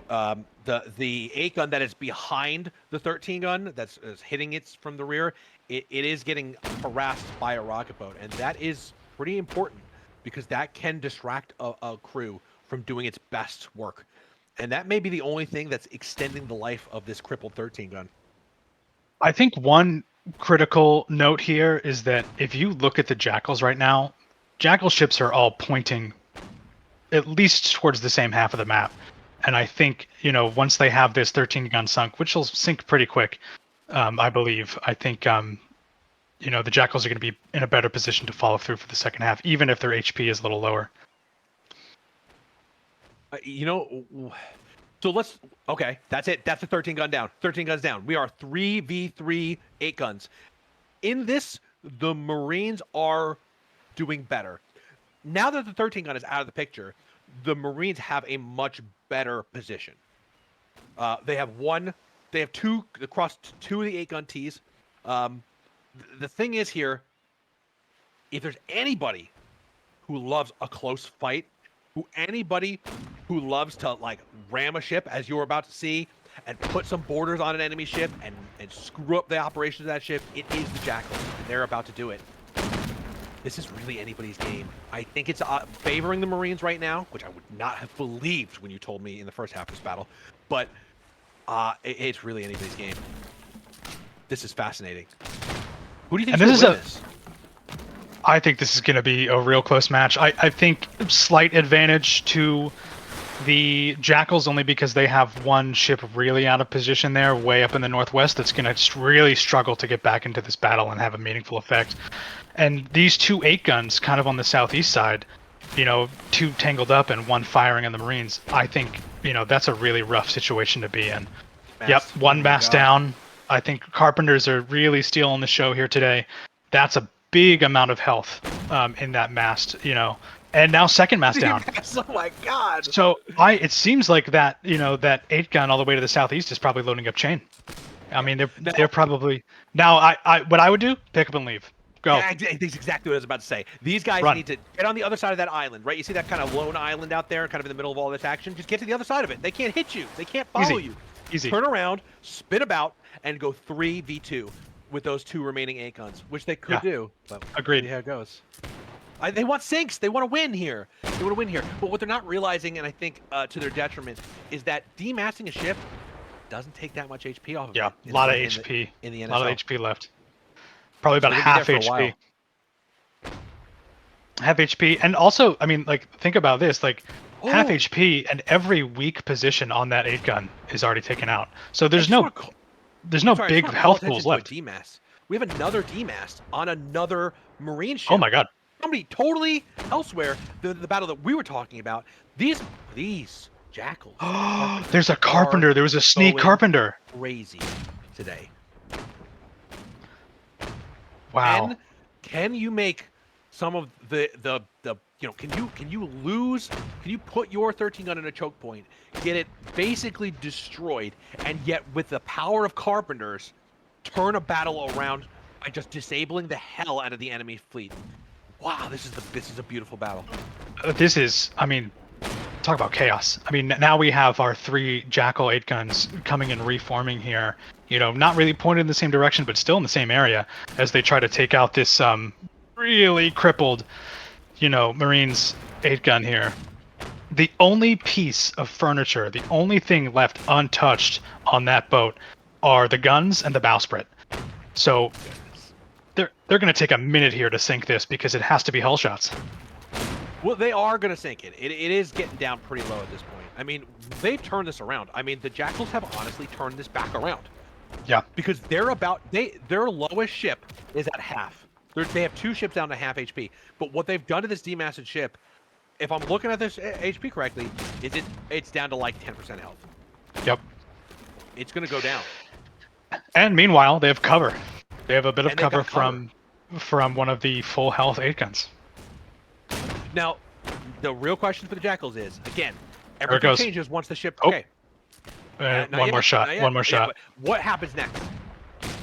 The 8 gun that is behind the 13 gun that's is hitting it from the rear, it is getting harassed by a rocket boat, and that is pretty important because that can distract a crew from doing its best work. And that may be the only thing that's extending the life of this crippled 13 gun. I think one critical note here is that if you look at the Jackals right now, Jackal ships are all pointing at least towards the same half of the map. And I think, once they have this 13 gun sunk, which will sink pretty quick, I believe, I think, the Jackals are going to be in a better position to follow through for the second half, even if their HP is a little lower. You know, so let's. Okay, that's it. That's the 13 gun down. 13 guns down. We are 3v3 8 guns. In this, the Marines are doing better. Now that the 13 gun is out of the picture, the Marines have a much better position. They have one. They have two across two of the 8 gun Ts. The thing is here, if there's anybody who loves a close fight, anybody who loves to like ram a ship as you're about to see and put some borders on an enemy ship and screw up the operations of that ship, it is the Jackals, and they're about to do it. This is really anybody's game. I think it's favoring the Marines right now, which I would not have believed when you told me in the first half of this battle, but it's really anybody's game. This is fascinating. Who do you think is going to win this? I think this is going to be a real close match. I think slight advantage to the Jackals only because they have one ship really out of position there, way up in the northwest, that's going to really struggle to get back into this battle and have a meaningful effect. And these two 8 guns kind of on the southeast side, two tangled up and one firing on the Marines, I think, that's a really rough situation to be in. Yep, one mast down. I think Carpenters are really stealing the show here today. That's a big amount of health in that mast, and now second mast down. Oh my god! So it seems like that, that 8 gun all the way to the southeast is probably loading up chain. I mean, they're probably now. What I would do, pick up and leave. Go. Yeah, that's exactly what I was about to say. These guys need to get on the other side of that island, right? You see that kind of lone island out there, kind of in the middle of all this action? Just get to the other side of it. They can't hit you. They can't follow you. Easy. Turn around, spin about, and go 3v2 with those 2 remaining 8 guns, which they could do. But agreed. See how it goes. They want sinks. They want to win here. They want to win here. But what they're not realizing, and I think to their detriment, is that demasting a ship doesn't take that much HP off of it. Yeah, a lot of HP. In the NSL. A lot of HP left. Probably about half HP. Half HP. And also, I mean, like, think about this. Like, half HP and every weak position on that 8 gun is already taken out. So there's no big health pools left. We have another demast on another Marine ship. Oh my god. Somebody totally elsewhere. The battle that we were talking about. These Jackals. There's a Carpenter. There was a sneak Carpenter. Crazy today. Wow. Can you make some of the can you put your 13 gun in a choke point, get it basically destroyed, and yet with the power of Carpenters, turn a battle around by just disabling the hell out of the enemy fleet? Wow, this is a beautiful battle. This is, I mean, talk about chaos. I mean, now we have our 3 Jackal 8 guns coming and reforming here. Not really pointed in the same direction, but still in the same area as they try to take out this really crippled, Marines 8 gun here. The only piece of furniture, the only thing left untouched on that boat are the guns and the bowsprit. So they're going to take a minute here to sink this because it has to be hell shots. Well, they are going to sink it. It is getting down pretty low at this point. I mean, they've turned this around. I mean, the Jackals have honestly turned this back around. Yeah. Because their lowest ship is at half. They have 2 ships down to half HP. But what they've done to this demastered ship, if I'm looking at this HP correctly, is it's down to like 10% health. Yep. It's going to go down. And meanwhile, they have cover. They have a bit of And they've cover got from one of the full health 8 guns. Now, the real question for the Jackals is, again, There it everything goes. changes once the ship... Oh. Okay. One more shot. One more shot. But what happens next?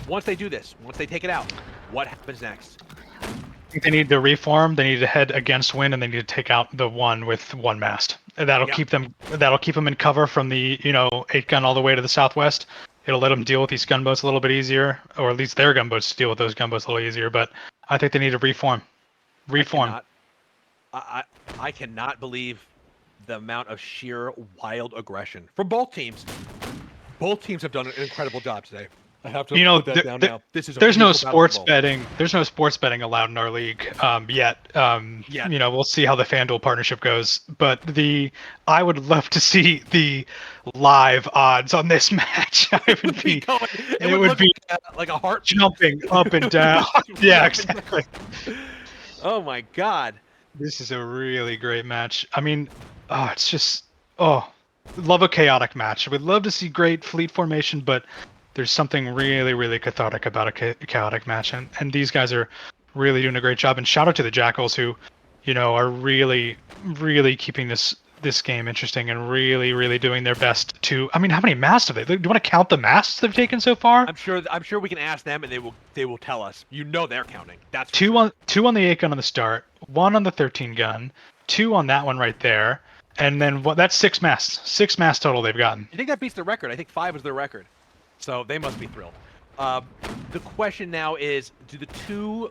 Once they do this, once they take it out, what happens next? I think they need to reform. They need to head against wind, and they need to take out the one with 1 mast. And that'll keep them. That'll keep them in cover from the 8 gun all the way to the southwest. It'll let them deal with these gunboats a little bit easier, or at least their gunboats deal with those gunboats a little easier. But I think they need to reform. I cannot believe the amount of sheer wild aggression from both teams. Both teams have done an incredible job today. I have to put that down now. This is there's no sports betting. There's no sports betting allowed in our league yet. We'll see how the FanDuel partnership goes. But I would love to see the live odds on this match. It would be like a heart jumping up and down. Yeah, exactly. Oh my God. This is a really great match. I mean, it's just love a chaotic match. We'd love to see great fleet formation, but there's something really, really cathartic about a chaotic match, and these guys are really doing a great job. And shout out to the Jackals who, are really, really keeping this game interesting and really, really doing their best to. I mean, how many masts have they? Do you want to count the masts they've taken so far? I'm sure we can ask them, and they will tell us. They're counting. That's two on the 8 gun on the start, 1 on the 13 gun, 2 on that one right there, and then that's 6 masts. 6 masts total they've gotten. I think that beats their record. I think 5 was their record. So they must be thrilled. The question now is, do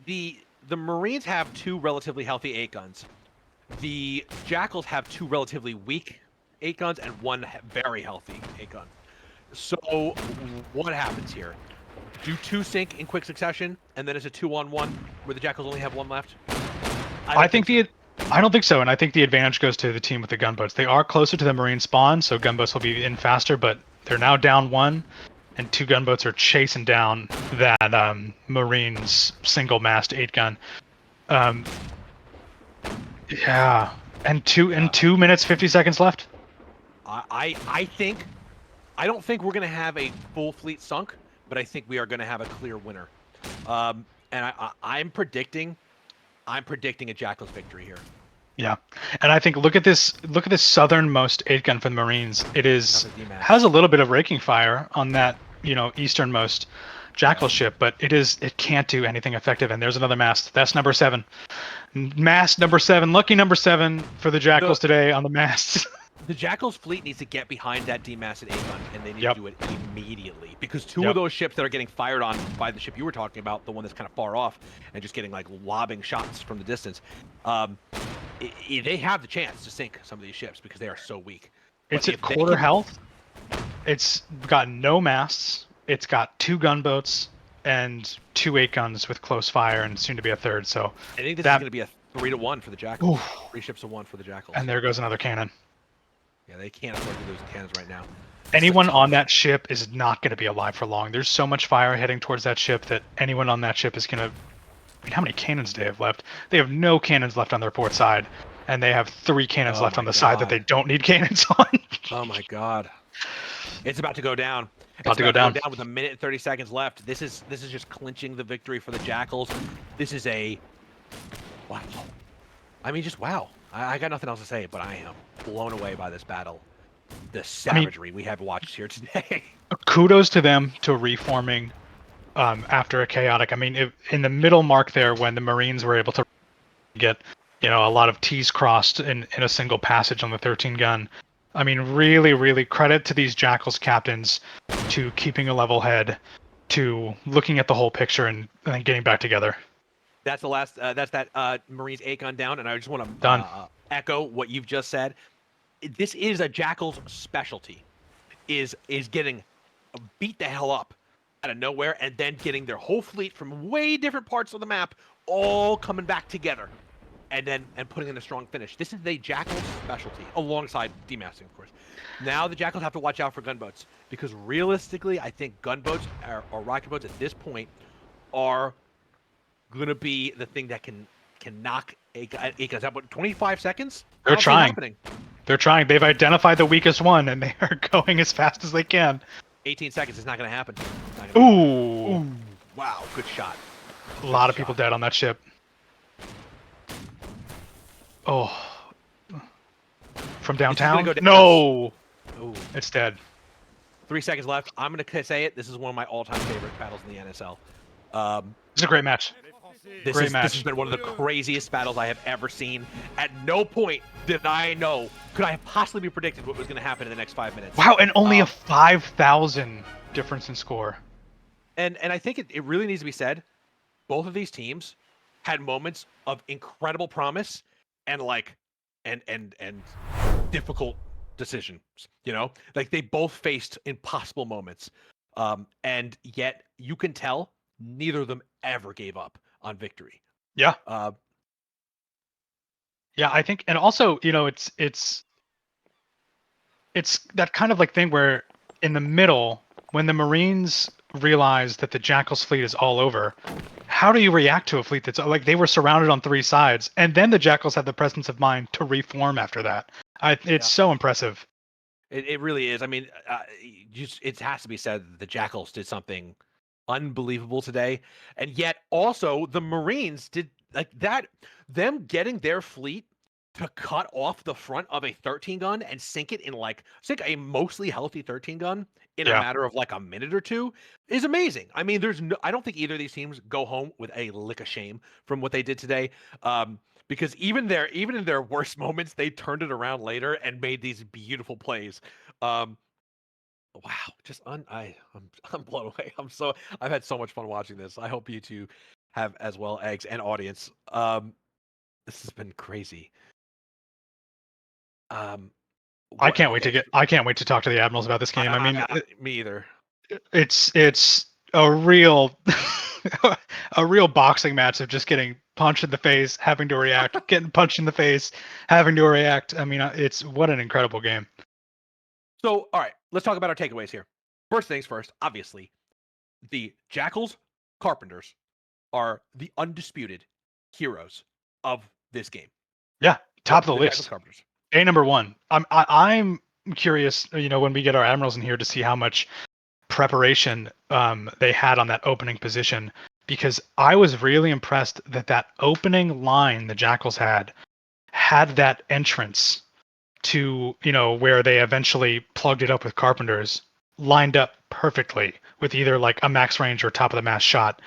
the Marines have 2 relatively healthy 8 guns? The Jackals have 2 relatively weak 8 guns and 1 very healthy 8 gun. So what happens here? Do 2 sink in quick succession, and then it's a 2-on-1 where the Jackals only have 1 left? I don't think so, and I think the advantage goes to the team with the gunboats. They are closer to the Marine spawn, so gunboats will be in faster, but they're now down 1, and 2 gunboats are chasing down that Marine's single mast 8 gun. Yeah, and 2 minutes 50 seconds left. I don't think we're gonna have a full fleet sunk, but I think we are gonna have a clear winner. And I'm predicting a Jackals victory here. Yeah, and I think look at this southernmost 8 gun for the Marines. Has a little bit of raking fire on that easternmost Jackal ship, but it can't do anything effective. And there's another mast. That's number 7. Mast number 7. Lucky number 7 for the Jackals today on the masts. The Jackals fleet needs to get behind that demasted 8 gun, and they need to do it immediately, because 2 of those ships that are getting fired on by the ship you were talking about, the one that's kind of far off and just getting like lobbing shots from the distance, they have the chance to sink some of these ships because they are so weak. It's at quarter health. It's got no masts. It's got 2 gunboats and 2 8 guns with close fire, and soon to be a 3rd. So I think this is going to be a 3-1 for the Jackals. 3 ships to 1 for the Jackals. And there goes another cannon. Yeah, they can't afford to lose the cannons right now. Anyone on that ship is not going to be alive for long. There's so much fire heading towards that ship that anyone on that ship is going to... I mean, how many cannons do they have left? They have no cannons left on their port side, and they have 3 cannons left on the side that they don't need cannons on. Oh my God. It's about to go down. About to go down with 1 minute and 30 seconds left. This is just clinching the victory for the Jackals. This is a... Wow. I mean, just wow. I got nothing else to say, but I am blown away by this battle. The savagery we have watched here today. Kudos to them to reforming after a chaotic. I mean, in the middle mark there, when the Marines were able to get a lot of T's crossed in a single passage on the 13 gun. I mean, really, really credit to these Jackals captains to keeping a level head, to looking at the whole picture and then getting back together. That's the last. That's that Marines 8 gun down, and I just want to echo what you've just said. This is a Jackals specialty, is getting beat the hell up out of nowhere, and then getting their whole fleet from way different parts of the map all coming back together, and putting in a strong finish. This is the Jackals specialty, alongside demassing, of course. Now the Jackals have to watch out for gunboats, because realistically, I think gunboats or rocket boats at this point are going to be the thing that can knock Akas out. But 25 seconds? I They're don't see it trying. happening. They're trying. They've identified the weakest one, and they are going as fast as they can. 18 seconds is not going to happen. Ooh. Ooh. Wow, good shot. A lot of people dead on that ship. Oh. From downtown? Go down. No! Ooh. It's dead. 3 seconds left. I'm going to say it. This is one of my all-time favorite battles in the NSL. It's a great match. This has been one of the craziest battles I have ever seen. At no point did I know, could I have possibly be predicted what was going to happen in the next 5 minutes. Wow, and only a 5,000 difference in score. And I think it really needs to be said, both of these teams had moments of incredible promise and difficult decisions. You know, like they both faced impossible moments, and yet you can tell neither of them ever gave up on victory. Yeah. Yeah, I think, and also, you know, it's that kind of like thing where in the middle, when the Marines realize that the Jackals fleet is all over, how do you react to a fleet that's like, they were surrounded on 3 sides, and then the Jackals had the presence of mind to reform after that? It's so impressive. It really is. I mean, it has to be said that the Jackals did something unbelievable today, and yet also the Marines did like that. Them getting their fleet to cut off the front of a 13 gun and sink it in sink a mostly healthy 13 gun in a matter of like a minute or two is amazing. I mean, I don't think either of these teams go home with a lick of shame from what they did today. Because even in their worst moments, they turned it around later and made these beautiful plays. Wow, I'm blown away. I've had so much fun watching this. I hope you two have as well, eggs and audience. This has been crazy. I can't wait to talk to the admirals about this game. I mean, me either. It's a real a real boxing match of just getting punched in the face, having to react, getting punched in the face, having to react. I mean, it's what an incredible game. So, all right, let's talk about our takeaways here. First things first, obviously, the Jackals Carpenters are the undisputed heroes of this game. Yeah, top of the list. Jackals Carpenters. number one. I'm curious, you know, when we get our admirals in here to see how much preparation they had on that opening position, because I was really impressed that opening line the Jackals had that entrance to, you know, where they eventually plugged it up with Carpenters lined up perfectly with either like a max range or top of the mast shot.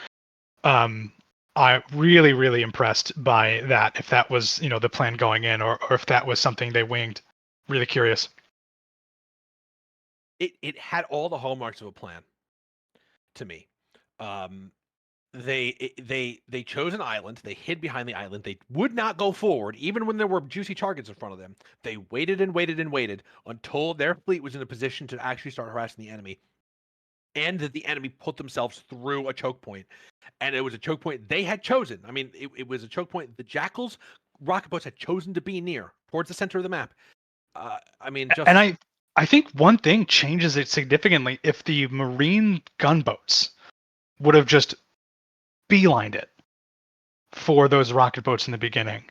I really impressed by that, if that was, you know, the plan going in, or if that was something they winged. Really curious. It had all the hallmarks of a plan to me. They chose an island. They hid behind the island. They would not go forward, even when there were juicy targets in front of them. They waited and waited and waited until their fleet was in a position to actually start harassing the enemy, and that the enemy put themselves through a choke point. And it was a choke point they had chosen. I mean, it was a choke point the Jackals rocket boats had chosen to be near, towards the center of the map. I mean, just... And I think one thing changes it significantly if the Marine gunboats would have just beelined it for those rocket boats in the beginning.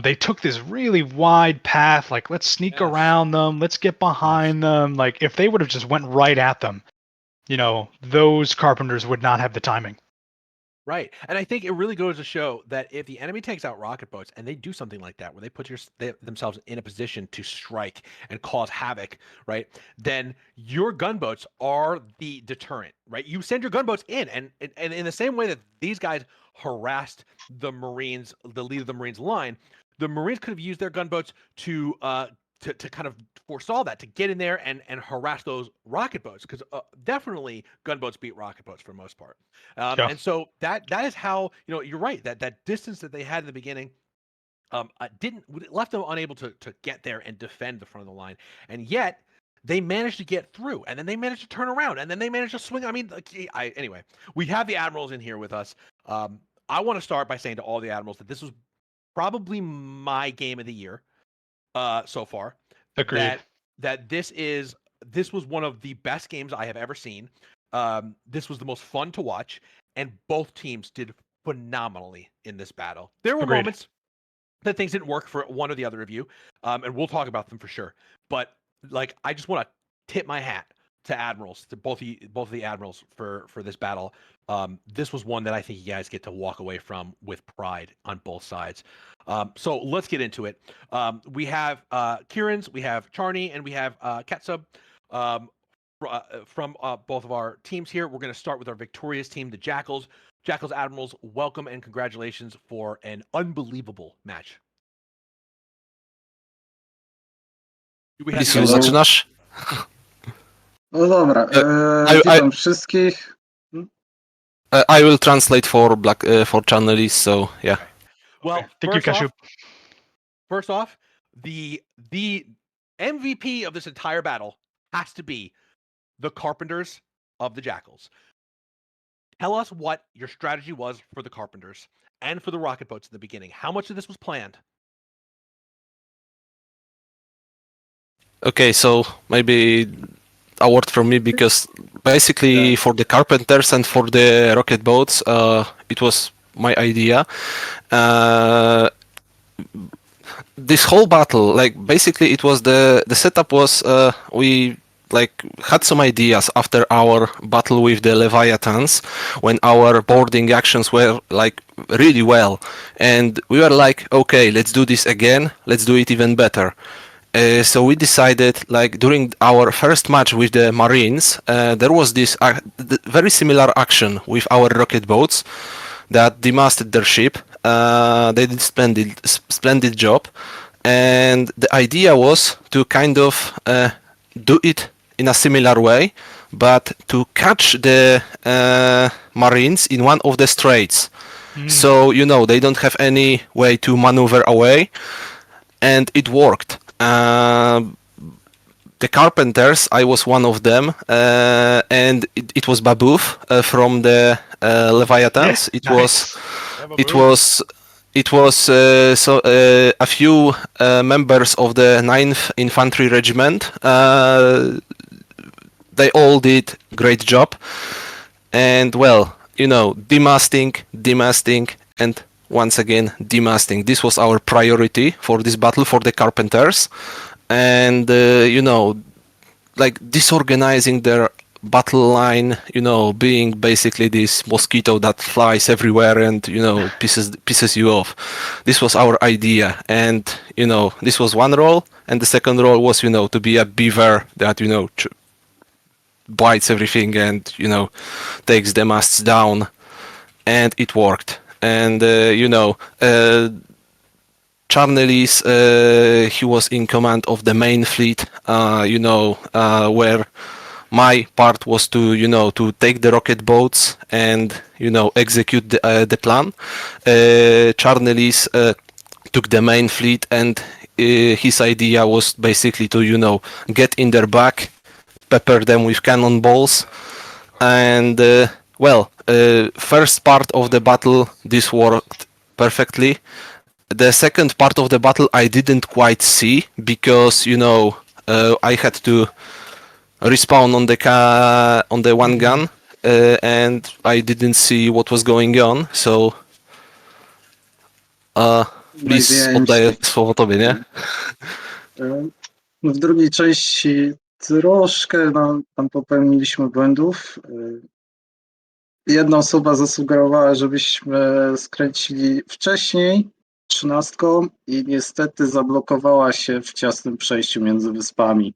They took this really wide path, like, let's sneak around them, let's get behind them. Like, if they would have just went right at them, you know, those Carpenters would not have the timing. Right. And I think it really goes to show that if the enemy takes out rocket boats and they do something like that, where they put themselves in a position to strike and cause havoc, right, then your gunboats are the deterrent, right? You send your gunboats in, and in the same way that these guys harassed the Marines, the lead of the Marines line, the Marines could have used their gunboats to kind of forestall that, to get in there and harass those rocket boats, because definitely gunboats beat rocket boats for the most part. And so that is how, you know, you're right, that distance that they had in the beginning left them unable to get there and defend the front of the line. And yet they managed to get through, and then they managed to turn around, and then they managed to swing. I mean, anyway, we have the Admirals in here with us. I want to start by saying to all the Admirals that this was probably my game of the year so far. Agreed. That this was one of the best games I have ever seen. This was the most fun to watch, and both teams did phenomenally in this battle. There were Agreed. moments that things didn't work for one or the other of you, and we'll talk about them for sure. But like, I just want to tip my hat to Admirals, to both of the Admirals for this battle. This was one that I think you guys get to walk away from with pride on both sides. So let's get into it. We have Kieran's, we have Charney, and we have Ketsub. From both of our teams here. We're going to start with our victorious team, the Jackals. Jackals Admirals, welcome and congratulations for an unbelievable match. Lisu, zaczynasz? No dobra, witam wszystkich. I will translate for channelists, so yeah. Well, thank you, Kashu. First off, the MVP of this entire battle has to be the Carpenters of the Jackals. Tell us what your strategy was for the Carpenters and for the rocket boats in the beginning. How much of this was planned? Okay, so maybe a word from me, because basically for the Carpenters and for the rocket boats, it was my idea. This whole battle, like basically it was the setup was we like had some ideas after our battle with the Leviathans, when our boarding actions were like really well, and we were like, okay, let's do this again, let's do it even better. So we decided, like during our first match with the Marines, there was this very similar action with our rocket boats that demasted their ship. They did splendid job, and the idea was to kind of do it in a similar way, but to catch the Marines in one of the straits. So, you know, they don't have any way to maneuver away, and it worked. The Carpenters, I was one of them, and it was Baboof from the Leviathans. Nice. It was a few members of the 9th Infantry Regiment. They all did great job, and well, you know, demasting, and once again demasting. This was our priority for this battle for the Carpenters, and you know, like disorganizing their battle line, you know, being basically this mosquito that flies everywhere and, you know, pisses you off. This was our idea, and you know, this was one role, and the second role was, you know, to be a beaver that, you know, bites everything and, you know, takes the masts down, and it worked. And you know, Charnelis, he was in command of the main fleet, you know, where my part was to, you know, to take the rocket boats and, you know, execute the plan. Charnelis took the main fleet, and his idea was basically to, you know, get in their back, pepper them with cannonballs, and well, first part of the battle, this worked perfectly. The second part of the battle I didn't quite see, because, you know, I had to respawn on the one gun, and I didn't see what was going on, so please oddaję słowo tobie, nie? W drugiej części troszkę tam popełniliśmy błędów. Jedna osoba zasugerowała, żebyśmy skręcili wcześniej 13 i niestety zablokowała się w ciasnym przejściu między wyspami.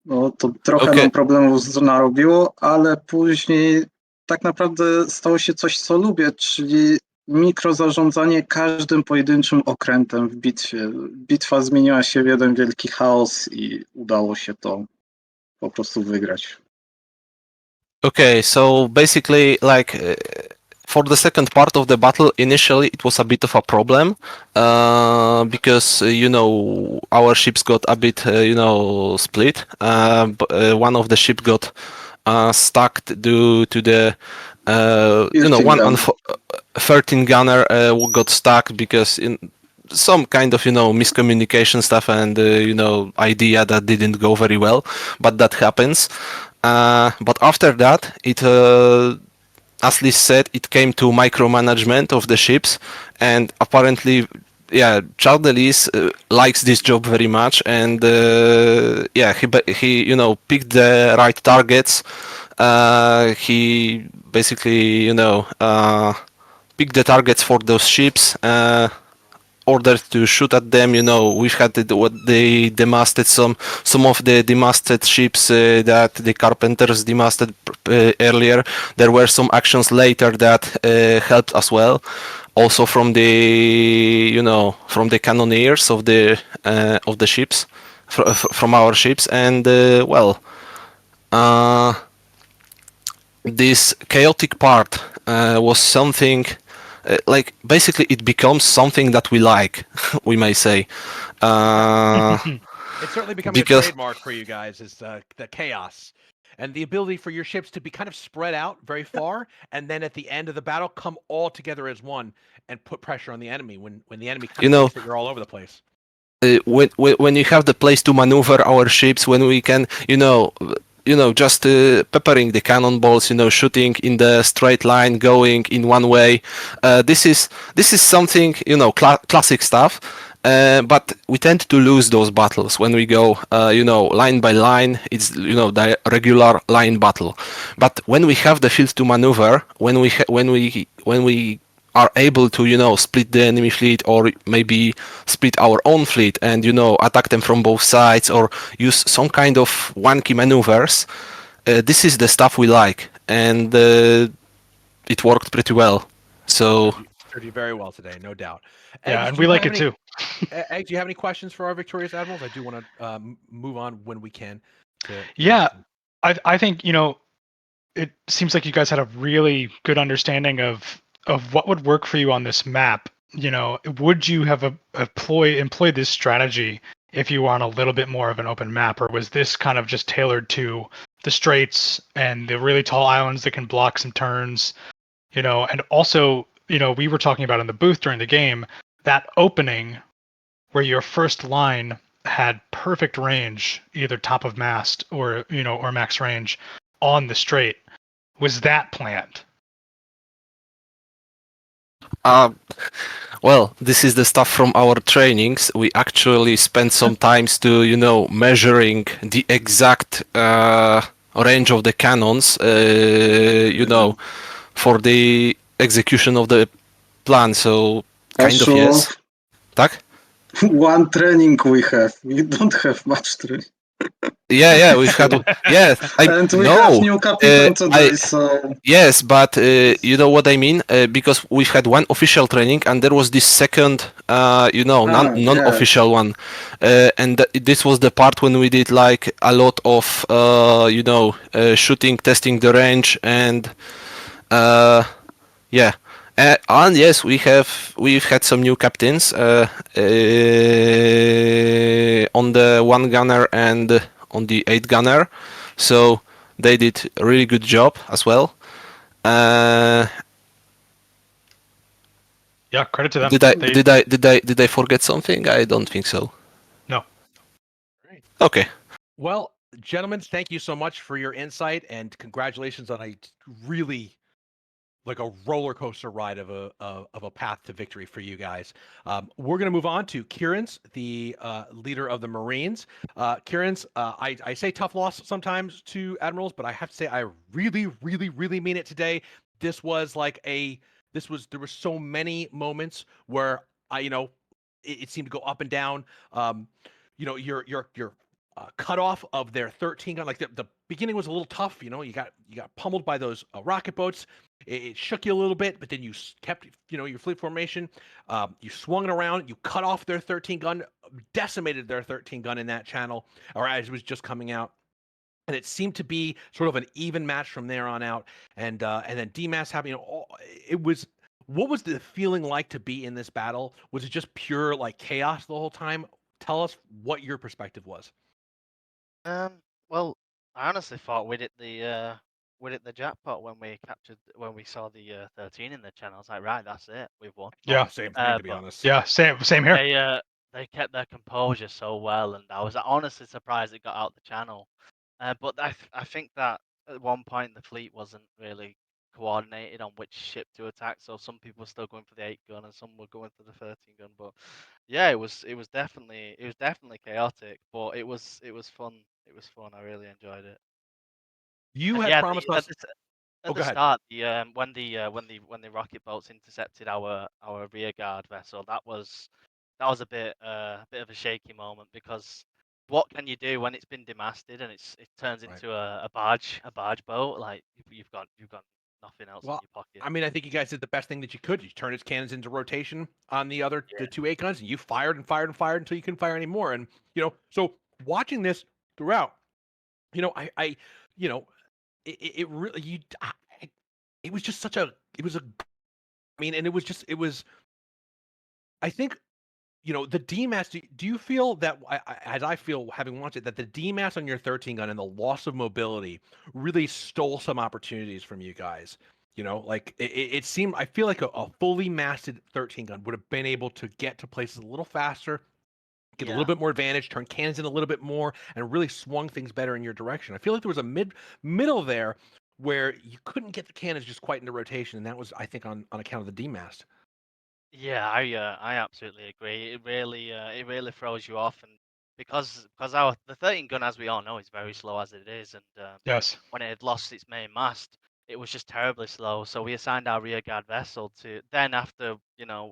No to trochę nam problemów narobiło, ale później tak naprawdę stało się coś, co lubię, czyli mikrozarządzanie każdym pojedynczym okrętem w bitwie. Bitwa zmieniła się w jeden wielki chaos i udało się to po prostu wygrać. Okay, so basically, like for the second part of the battle, initially it was a bit of a problem because our ships got a bit split. One of the ship got stuck due to the one on 13 gunner got stuck because in some kind of miscommunication stuff and idea that didn't go very well, but that happens. But after that, it as Liz said, it came to micromanagement of the ships, and apparently, yeah, Charles likes this job very much, and he picked the right targets. He basically picked the targets for those ships. Ordered to shoot at them. We've had what they demasted some of the demasted ships that the Carpenters demasted earlier. There were some actions later that helped as well. Also from the cannoneers of the ships, from our ships, and this chaotic part was something. Like basically it becomes something that we like, we may say. It's certainly becoming because- a trademark for you guys, is the chaos and the ability for your ships to be kind of spread out very far, and then at the end of the battle come all together as one and put pressure on the enemy when the enemy kind of thinks that you're all over the place. When you have the place to maneuver our ships, when we can, just peppering the cannonballs, shooting in the straight line, going in one way. This is something, classic stuff. But we tend to lose those battles when we go, line by line. It's the regular line battle. But when we have the field to maneuver, when we are able to split the enemy fleet, or maybe split our own fleet and attack them from both sides, or use some kind of wonky maneuvers, this is the stuff we like, and it worked pretty well. So served you very well today, no doubt. Yeah, Eggs, and do we you like have it any- too. Eggs, do you have any questions for our victorious admirals? I do want to move on when we can. Yeah, I think it seems like you guys had a really good understanding of what would work for you on this map. Would you have employed this strategy if you were on a little bit more of an open map, or was this kind of just tailored to the straits and the really tall islands that can block some turns? And also, we were talking about in the booth during the game, that opening where your first line had perfect range, either top of mast or or max range on the strait. Was that planned? Well, this is the stuff from our trainings. We actually spent some times to, measuring the exact range of the cannons, for the execution of the plan. So, kind of yes. Tak? One training we have. We don't have much training. Yeah, we've had. Yeah, And we have new captain today, so. Yes, but you know what I mean? Because we've had one official training, and there was this second, non-official one, and this was the part when we did like a lot of, shooting, testing the range, and yeah. And yes, we've had some new captains on the 1 gunner and on the 8 gunner, so they did a really good job as well. Yeah, credit to them. Did I forget something? I don't think so. No. Great. Okay. Well, gentlemen, thank you so much for your insight, and congratulations on a really like a roller coaster ride of a path to victory for you guys. We're going to move on to Kieran's, the leader of the Marines. Kieran's, I say tough loss sometimes to admirals, but I have to say I really, really, really mean it today. This was there were so many moments where it seemed to go up and down. Your cutoff of their 13 gun, like the beginning was a little tough. You got pummeled by those rocket boats. It shook you a little bit, but then you kept your fleet formation. You swung it around. You cut off their 13 gun, decimated their 13 gun in that channel, or as it was just coming out. and it seemed to be sort of an even match from there on out. And then DMAS having, it was. What was the feeling like to be in this battle? Was it just pure like chaos the whole time? Tell us what your perspective was. Well, I honestly thought we'd hit the jackpot when we saw the 13 in the channel. I was like, right, that's it, we've won. Yeah. Same thing, to be But honest. Yeah, same here. they kept their composure so well, and I was honestly surprised it got out the channel. But I think that at one point the fleet wasn't really coordinated on which ship to attack, so some people were still going for the 8-gun and some were going for the 13-gun. But yeah, it was definitely chaotic, but it was fun. It was fun. I really enjoyed it. You And had yeah, promised us. at the Go ahead. start, when the rocket boats intercepted our rear guard vessel, that was a bit of a shaky moment, because what can you do when it's been demasted and it turns Right. into a barge boat? Like you've got nothing else in Well, your pocket. I mean, I think you guys did the best thing that you could. You turned its cannons into rotation on the Yeah, 2 8 guns, and you fired and fired and fired until you couldn't fire anymore. And so watching this throughout, I it really it was just such a it was a I mean, and it was I think the DMAS. Do you feel that as I feel having watched it, that the DMAS on your 13 gun and the loss of mobility really stole some opportunities from you guys? Like it seemed. I feel like a fully masted 13 gun would have been able to get to places a little faster, get a little yeah, bit more advantage, turn cannons in a little bit more, and really swung things better in your direction. I feel like there was a middle there where you couldn't get the cannons just quite into rotation, and that was, I think, on account of the DMAS. yeah. I absolutely agree. It really throws you off, and because our the 13 gun, as we all know, is very slow as it is, and Yes. when it had lost its main mast, it was just terribly slow. So we assigned our rearguard vessel to. Then after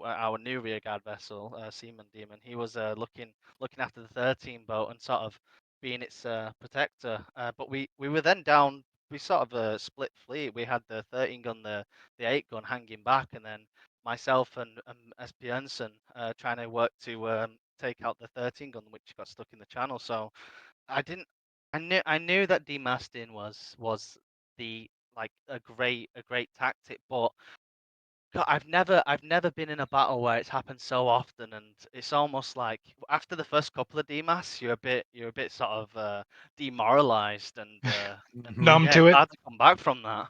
our new rearguard vessel, Seaman Demon, he was looking after the 13 boat and sort of being its protector. But we were then down. We sort of split fleet. We had the 13 gun, the 8-gun hanging back, and then myself and SP Ensign trying to work to take out the 13 gun, which got stuck in the channel. So I didn't. I knew that demasting was the like a great tactic, but God, I've never been in a battle where it's happened so often, and it's almost like after the first couple of demasts, you're a bit sort of demoralized, and Hmm. Numb yeah, to it's it. hard to come back from that.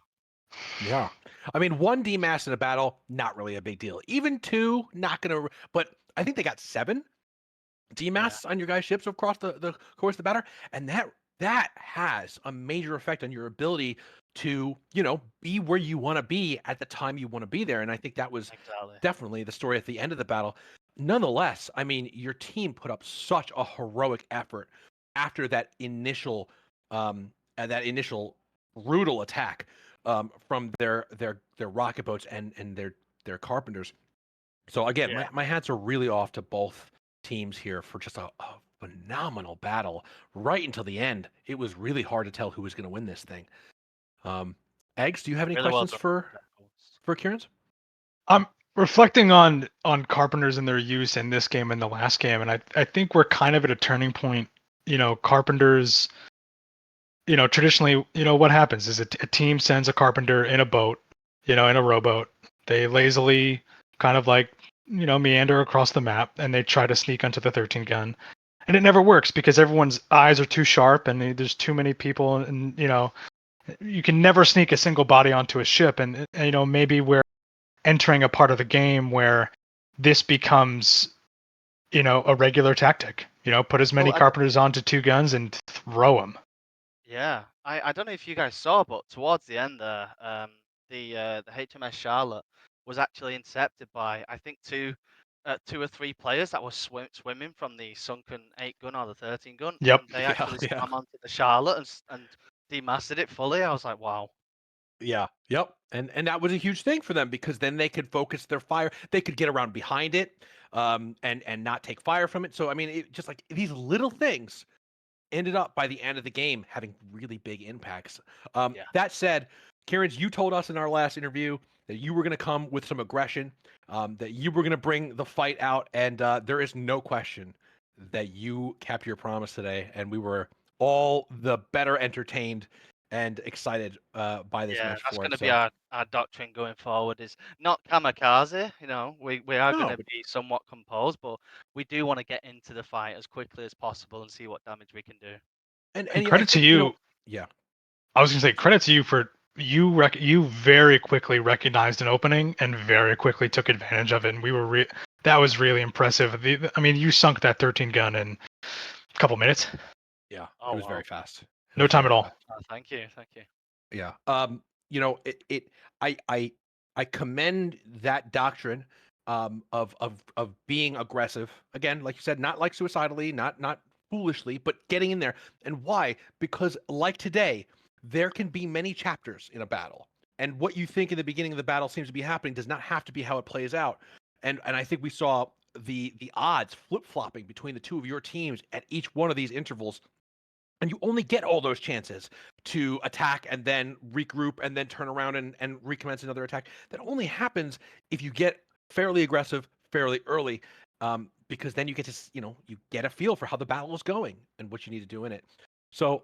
Yeah. I mean, one DMAS in a battle, not really a big deal. Even two, not gonna. But I think they got 7 Yeah, DMAS on your guys' ships across the course of the battle, and that has a major effect on your ability to be where you want to be at the time you want to be there. And I think that was exactly. definitely the story at the end of the battle. Nonetheless, I mean, your team put up such a heroic effort after that initial brutal attack from their rocket boats and their carpenters. So again, Yeah, my hats are really off to both teams here for just a phenomenal battle right until the end. It was really hard to tell who was going to win this thing. Um, Eggs, do you have any really well questions done. for Kieran's? I'm reflecting on carpenters and their use in this game and the last game, and I think we're kind of at a turning point. Carpenters. Traditionally, what happens is a team sends a carpenter in a boat, in a rowboat. They lazily kind of like meander across the map, and they try to sneak onto the 13 gun, and it never works because everyone's eyes are too sharp, and there's too many people, and you can never sneak a single body onto a ship, and maybe we're entering a part of the game where this becomes a regular tactic. Put as many Well, carpenters onto 2 guns and throw them. yeah, I don't know if you guys saw, but towards the end there, the HMS Charlotte was actually intercepted by, I think, two or three players that were swimming from the sunken 8-gun or the 13-gun, Yep. and they Yeah, actually yeah. swam onto the Charlotte and demasted it fully. I was like, wow. Yeah. Yep. And that was a huge thing for them because then they could focus their fire. They could get around behind it, and not take fire from it. So I mean, just like these little things ended up by the end of the game having really big impacts. Yeah, That said, Kieran's, you told us in our last interview that you were going to come with some aggression, that you were going to bring the fight out, and there is no question that you kept your promise today, and we were all the better entertained and excited by this Yeah, match that's for going it. to be So our doctrine going forward. Is not kamikaze. We are going no, to be somewhat composed, but we do want to get into the fight as quickly as possible and see what damage we can do. and And I credit to think you. yeah. I was gonna say credit to you for you very quickly recognized an opening and very quickly took advantage of it. And that was really impressive. I mean, you sunk that 13 gun in a couple minutes. Yeah, it Oh was wow! very fast. It No was time very at all. fast. Oh, thank you, thank you. Yeah. I commend that doctrine of being aggressive. Again, like you said, not like suicidally, not foolishly, but getting in there. And why? Because like today, there can be many chapters in a battle. And what you think in the beginning of the battle seems to be happening does not have to be how it plays out. And I think we saw the odds flip-flopping between the two of your teams at each one of these intervals, and you only get all those chances to attack and then regroup and then turn around and recommence another attack. That only happens if you get fairly aggressive fairly early, because then you get to you get a feel for how the battle is going and what you need to do in it. So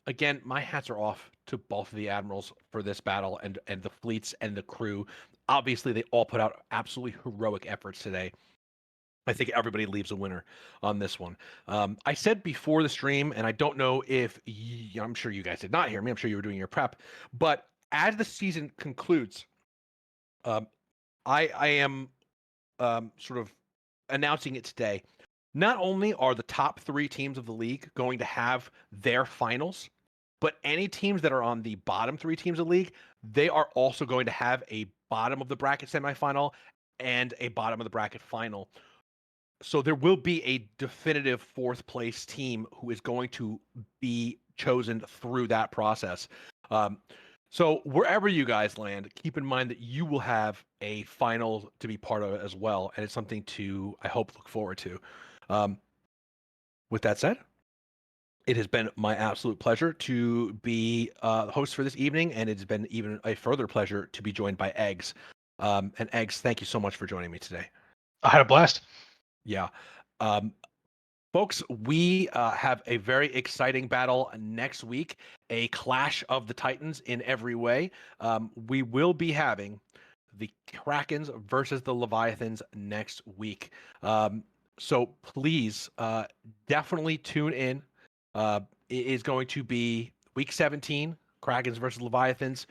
again, my hats are off to both of the admirals for this battle and the fleets and the crew. Obviously, they all put out absolutely heroic efforts today. I think everybody leaves a winner on this one. I said before the stream, and I don't know if I'm sure you guys did not hear me. I'm sure you were doing your prep, but as the season concludes, um, I am sort of announcing it today. Not only are the top 3 teams of the league going to have their finals, but any teams that are on the bottom 3 teams of the league, they are also going to have a bottom of the bracket semifinal and a bottom of the bracket final. So there will be a definitive 4th place team who is going to be chosen through that process. Um, so wherever you guys land, keep in mind that you will have a final to be part of it as well, and it's something to, I hope, look forward to. With that said, it has been my absolute pleasure to be the host for this evening, and it's been even a further pleasure to be joined by Eggs. And Eggs, thank you so much for joining me today. I had a blast. Yeah. Um, Folks, we have a very exciting battle next week, a clash of the Titans in every way. We will be having the Krakens versus the Leviathans next week. So please definitely tune in. It is going to be week 17, Krakens versus Leviathans.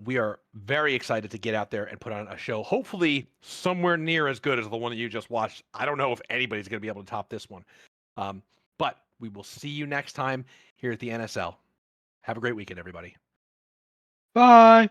We are very excited to get out there and put on a show, hopefully somewhere near as good as the one that you just watched. I don't know if anybody's going to be able to top this one. But we will see you next time here at the NSL. Have a great weekend, everybody. Bye.